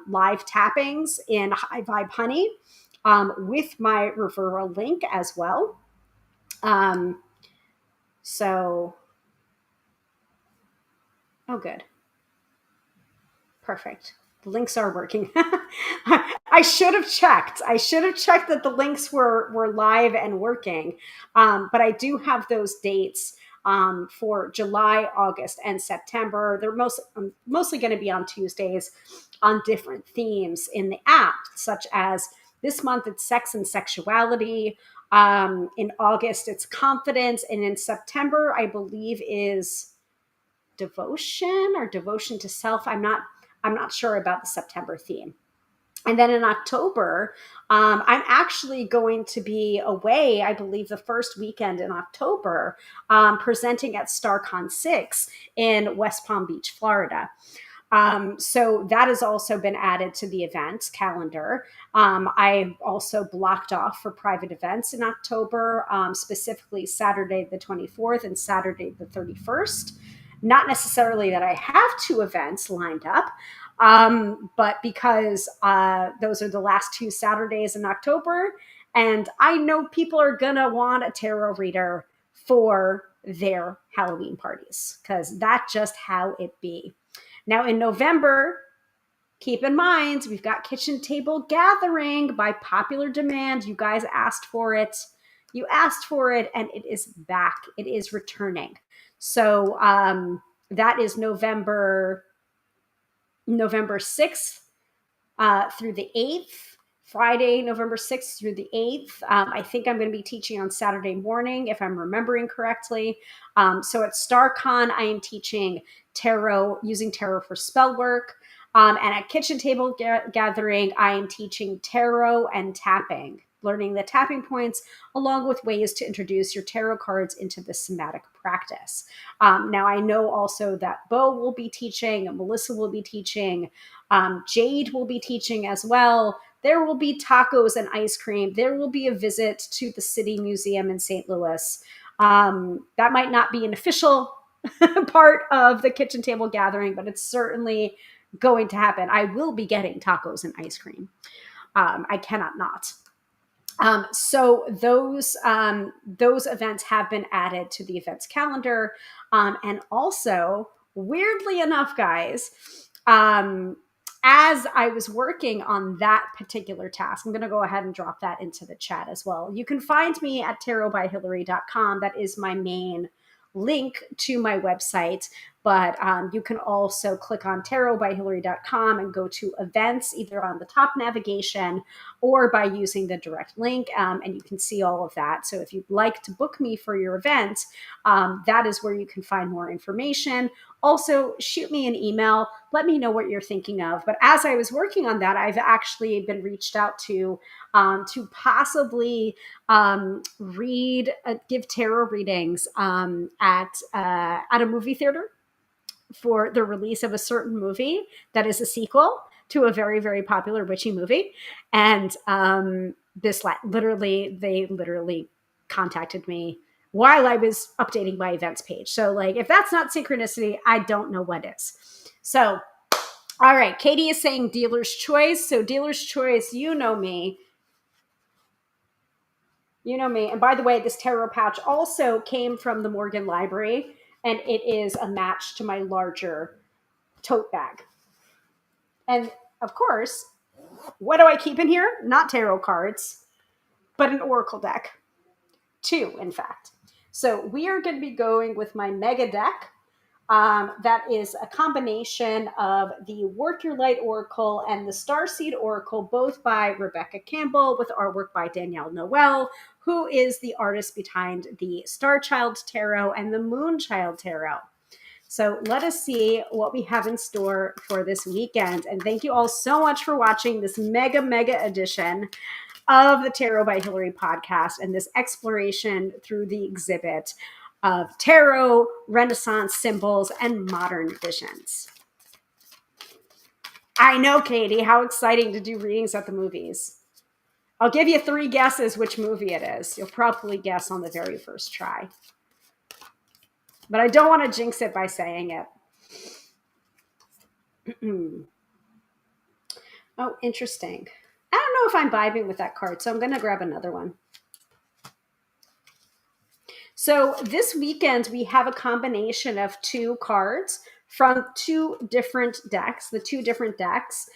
live tappings in High Vibe Honey with my referral link as well. Um, so, oh, good. Perfect. The links are working. I should have checked. I should have checked that the links were live and working. But I do have those dates for July, August, and September. They're mostly going to be on Tuesdays on different themes in the app, such as this month it's sex and sexuality. In August it's confidence, and in September I believe is devotion or devotion to self. I'm not sure about the September theme. And then in October, I'm actually going to be away, I believe the first weekend in October, presenting at StarCon 6 in West Palm Beach, Florida. So that has also been added to the event calendar. I also blocked off for private events in October, specifically Saturday the 24th and Saturday the 31st. Not necessarily that I have two events lined up, but because those are the last two Saturdays in October, and I know people are going to want a tarot reader for their Halloween parties, because that's just how it be. Now in November, keep in mind, we've got Kitchen Table Gathering by popular demand. You guys asked for it. You asked for it, and it is back. It is returning. So that is November 6th through the 8th. Friday, November 6th through the 8th. I think I'm going to be teaching on Saturday morning, if I'm remembering correctly. So at StarCon, I am teaching tarot, using tarot for spell work. And at Kitchen Table Gathering, I am teaching tarot and tapping, learning the tapping points, along with ways to introduce your tarot cards into the somatic practice. Now, I know also that Bo will be teaching, Melissa will be teaching, Jade will be teaching as well. There will be tacos and ice cream. There will be a visit to the City Museum in St. Louis. That might not be an official part of the Kitchen Table Gathering, but it's certainly going to happen. I will be getting tacos and ice cream. I cannot not. So those events have been added to the events calendar. And also, weirdly enough, guys, as I was working on that particular task, I'm going to go ahead and drop that into the chat as well. You can find me at tarotbyhilary.com. That is my main link to my website. But you can also click on tarotbyhilary.com and go to events, either on the top navigation or by using the direct link. And you can see all of that. So if you'd like to book me for your event, that is where you can find more information. Also, shoot me an email. Let me know what you're thinking of. But as I was working on that, I've actually been reached out to possibly give tarot readings at a movie theater for the release of a certain movie that is a sequel to a very, very popular witchy movie. And they literally contacted me while I was updating my events page. So like, if that's not synchronicity, I don't know what is. So, all right. Katie is saying dealer's choice. So dealer's choice, you know me. You know me. And by the way, this tarot pouch also came from the Morgan Library, and it is a match to my larger tote bag. And of course, what do I keep in here? Not tarot cards, but an oracle deck. 2, in fact. So we are going to be going with my mega deck. That is a combination of the Work Your Light Oracle and the Starseed Oracle, both by Rebecca Campbell, with artwork by Danielle Noel, who is the artist behind the Starchild Tarot and the Moonchild Tarot. So let us see what we have in store for this weekend. And thank you all so much for watching this mega edition of the Tarot by Hilary podcast and this exploration through the exhibit. of tarot, Renaissance symbols, and modern visions. I know, Katie. How exciting to do readings at the movies. I'll give you 3 guesses which movie it is. You'll probably guess on the very first try. But I don't want to jinx it by saying it. Oh, interesting. I don't know if I'm vibing with that card, so I'm going to grab another one. So this weekend, we have a combination of 2 cards from 2 different decks, the 2 different decks.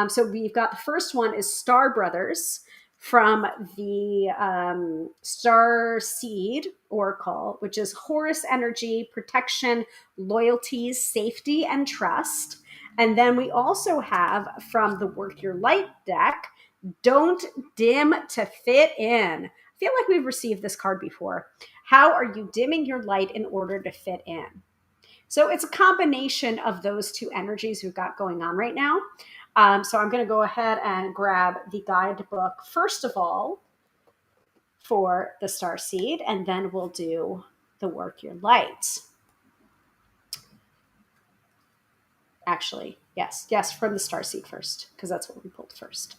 So we've got the first one is Star Brothers from the Star Seed Oracle, which is Horus energy, protection, loyalty, safety, and trust. And then we also have from the Work Your Light deck, Don't Dim to Fit In. I feel like we've received this card before. How are you dimming your light in order to fit in? So it's a combination of those 2 energies we've got going on right now. So I'm going to go ahead and grab the guidebook, first of all, for the Star Seed, and then we'll do the Work Your Light. Actually, yes, from the Star Seed first, because that's what we pulled first.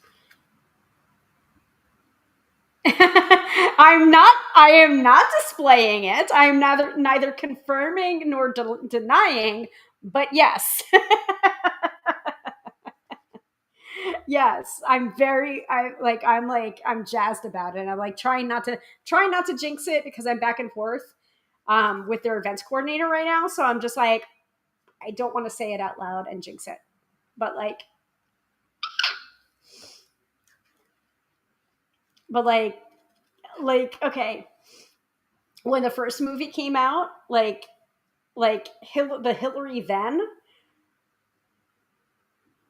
I am not displaying it. I am neither confirming nor denying, but yes. Yes, I'm jazzed about it. I'm like trying not to jinx it because I'm back and forth with their events coordinator right now. So I'm just like, I don't want to say it out loud and jinx it. But okay, when the first movie came out, the Hilary then,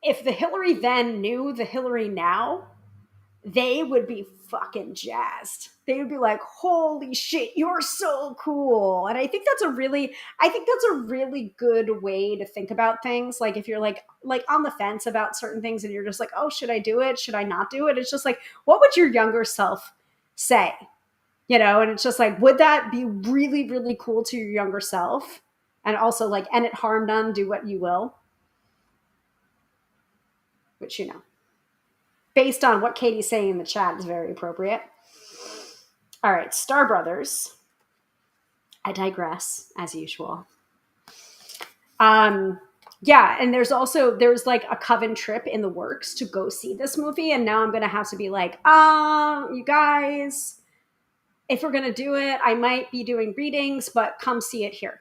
if the Hilary then knew the Hilary now, they would be fucking jazzed. They would be like, holy shit, you're so cool. And I think that's a really good way to think about things. Like if you're like on the fence about certain things and you're just like, oh, should I do it? Should I not do it? It's just like, what would your younger self say? And it's just like, would that be really, really cool to your younger self? And also like, and it harm none, do what you will. Which, based on what Katie's saying in the chat is very appropriate. All right, Star Brothers. I digress, as usual. Yeah, and there's like a coven trip in the works to go see this movie, and now I'm gonna have to be like, you guys, if we're gonna do it, I might be doing readings, but come see it here.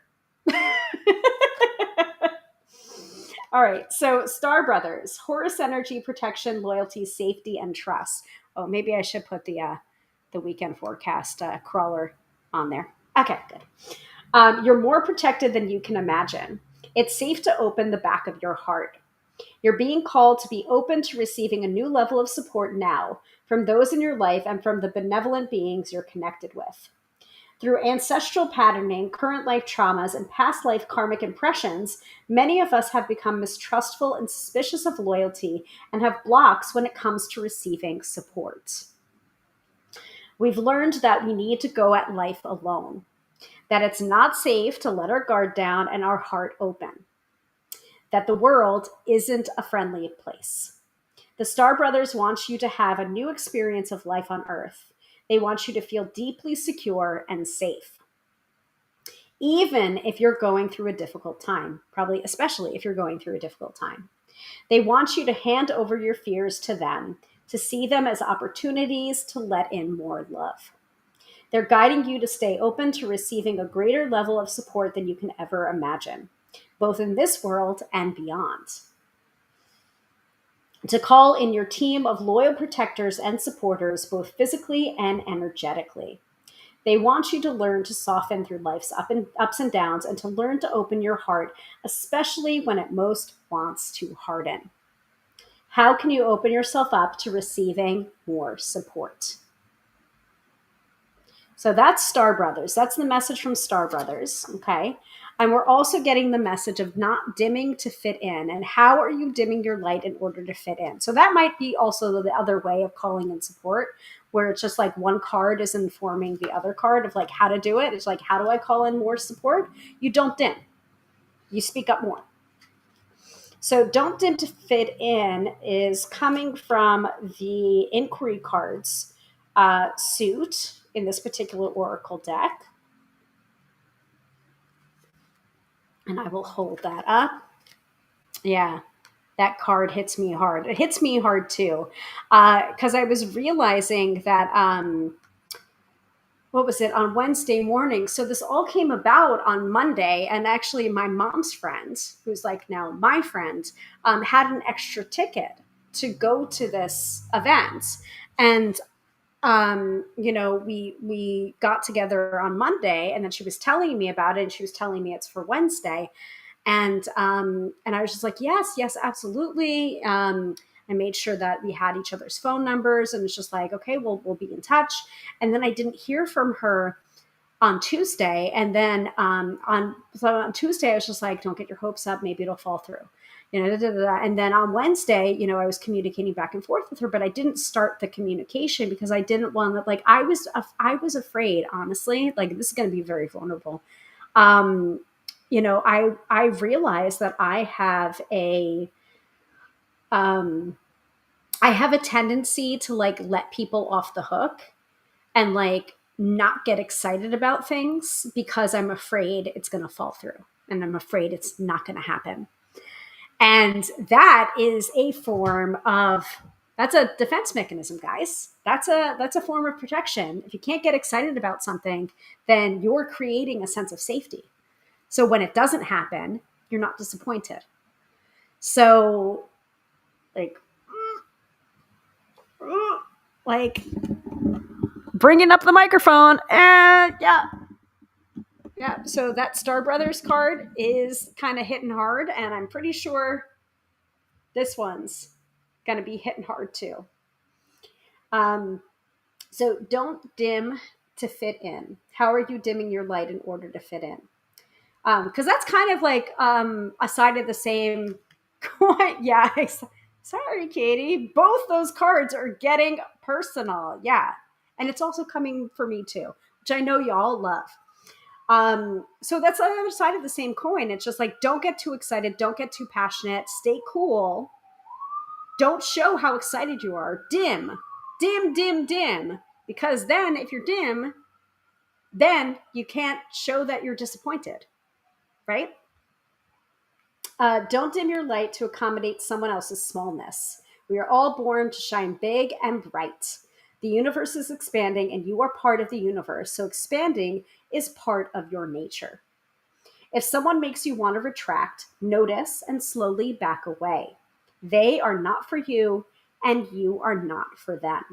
All right, so Star Brothers, Horus energy, protection, loyalty, safety, and trust. Oh, maybe I should put the weekend forecast crawler on there. Okay, good. You're more protected than you can imagine. It's safe to open the back of your heart. You're being called to be open to receiving a new level of support now from those in your life and from the benevolent beings you're connected with. Through ancestral patterning, current life traumas, and past life karmic impressions, many of us have become mistrustful and suspicious of loyalty and have blocks when it comes to receiving support. We've learned that we need to go at life alone, that it's not safe to let our guard down and our heart open, that the world isn't a friendly place. The Star Brothers want you to have a new experience of life on Earth. They want you to feel deeply secure and safe. Even if you're going through a difficult time, probably especially if you're going through a difficult time. They want you to hand over your fears to them, to see them as opportunities to let in more love. They're guiding you to stay open to receiving a greater level of support than you can ever imagine, both in this world and beyond. To call in your team of loyal protectors and supporters, both physically and energetically. They want you to learn to soften through life's ups and downs and to learn to open your heart, especially when it most wants to harden. How can you open yourself up to receiving more support? So that's Star Brothers. That's the message from Star Brothers, okay? And we're also getting the message of not dimming to fit in. And how are you dimming your light in order to fit in? So that might be also the other way of calling in support, where it's just like one card is informing the other card of like how to do it. It's like, how do I call in more support? You don't dim, you speak up more. So don't dim to fit in is coming from the inquiry cards suit in this particular oracle deck. And I will hold that up. Yeah, that card hits me hard. It hits me hard too, because I was realizing that what was it, on Wednesday morning. So this all came about on Monday, and actually my mom's friend, who's like now my friend, had an extra ticket to go to this event, and we got together on Monday, and then she was telling me about it, and she was telling me it's for Wednesday. And I was just like, yes, yes, absolutely. I made sure that we had each other's phone numbers, and it's just like, okay, we'll be in touch. And then I didn't hear from her on Tuesday. And then on Tuesday, I was just like, don't get your hopes up. Maybe it'll fall through. Da, da, da. And then on Wednesday, I was communicating back and forth with her, but I didn't start the communication because I didn't want to, like, I was afraid, honestly, like this is going to be very vulnerable. Um, I realized that um, I have a tendency to like let people off the hook and like not get excited about things because I'm afraid it's going to fall through and I'm afraid it's not going to happen. And that is that's a defense mechanism, guys. That's a form of protection. If you can't get excited about something, then you're creating a sense of safety. So when it doesn't happen, you're not disappointed. So like bringing up the microphone, and yeah. So that Star Brothers card is kind of hitting hard, and I'm pretty sure this one's going to be hitting hard too. So don't dim to fit in. How are you dimming your light in order to fit in? Because that's kind of like a side of the same coin. Yeah, sorry, Katie. Both those cards are getting personal. Yeah, and it's also coming for me too, which I know y'all love. So that's the other side of the same coin. It's just like, don't get too excited, don't get too passionate, stay cool. Don't show how excited you are. Dim, dim, dim, dim. Because then, if you're dim, then you can't show that you're disappointed, right? Don't dim your light to accommodate someone else's smallness. We are all born to shine big and bright. The universe is expanding, and you are part of the universe, so expanding is part of your nature. If someone makes you want to retract, notice and slowly back away. They are not for you, and you are not for them.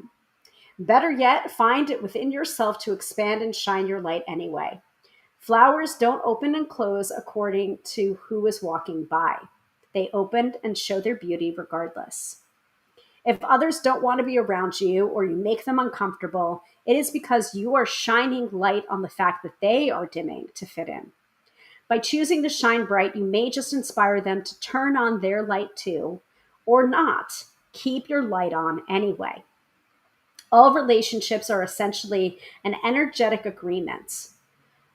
Better yet, find it within yourself to expand and shine your light anyway. Flowers don't open and close according to who is walking by. They open and show their beauty regardless. If others don't want to be around you or you make them uncomfortable, it is because you are shining light on the fact that they are dimming to fit in. By choosing to shine bright, you may just inspire them to turn on their light too, or not. Keep your light on anyway. All relationships are essentially an energetic agreement.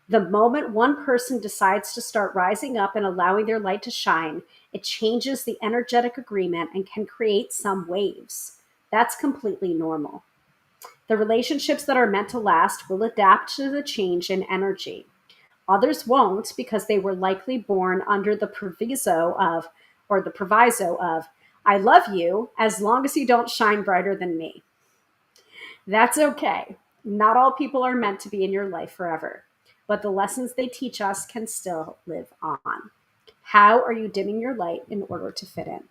The moment one person decides to start rising up and allowing their light to shine, it changes the energetic agreement and can create some waves. That's completely normal. The relationships that are meant to last will adapt to the change in energy. Others won't because they were likely born under the proviso of, I love you as long as you don't shine brighter than me. That's okay. Not all people are meant to be in your life forever, but the lessons they teach us can still live on. How are you dimming your light in order to fit in?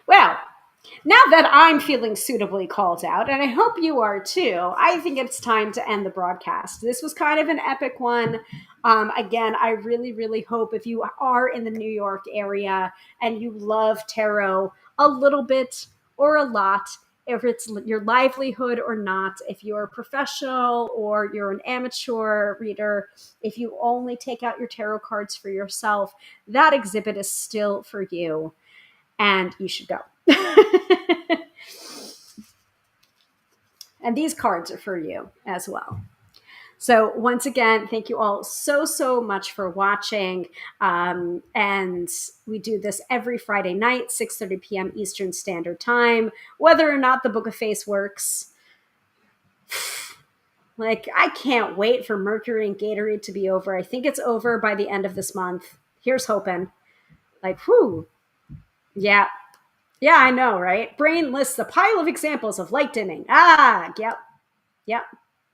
Well, now that I'm feeling suitably called out, and I hope you are too, I think it's time to end the broadcast. This was kind of an epic one. Again, I really, really hope if you are in the New York area and you love tarot a little bit or a lot, if it's your livelihood or not, if you're a professional or you're an amateur reader, if you only take out your tarot cards for yourself, that exhibit is still for you, and you should go. And these cards are for you as well. So once again, thank you all so much for watching. And we do this every Friday night, 6:30 p.m. Eastern Standard Time. Whether or not the Book of Face works, like, I can't wait for Mercury and Gatorade to be over. I think it's over by the end of this month. Here's hoping. Like, whew. Yeah. Yeah, I know, right? Brain lists a pile of examples of light dimming. Yep.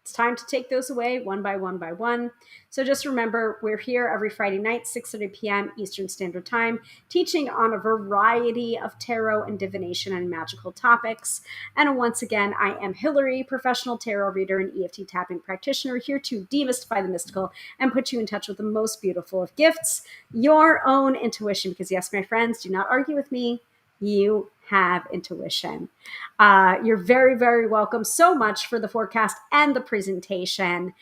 It's time to take those away one by one by one. So just remember, we're here every Friday night, 6:30 p.m. Eastern Standard Time, teaching on a variety of tarot and divination and magical topics. And once again, I am Hilary, professional tarot reader and EFT tapping practitioner, here to demystify the mystical and put you in touch with the most beautiful of gifts, your own intuition. Because yes, my friends, do not argue with me. You have intuition. You're very welcome so much for the forecast and the presentation.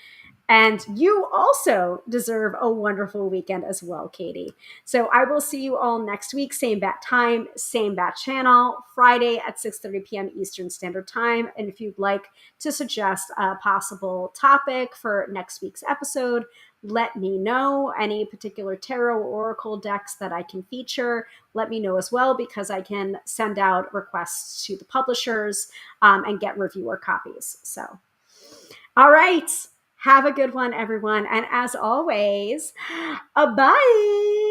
And you also deserve a wonderful weekend as well, Katie. So I will see you all next week, same bat time, same bat channel, Friday at 6:30 p.m. Eastern Standard Time. And if you'd like to suggest a possible topic for next week's episode, let me know. Any particular tarot or oracle decks that I can feature, let me know as well, because I can send out requests to the publishers and get reviewer copies. So, all right. Have a good one, everyone. And as always, bye.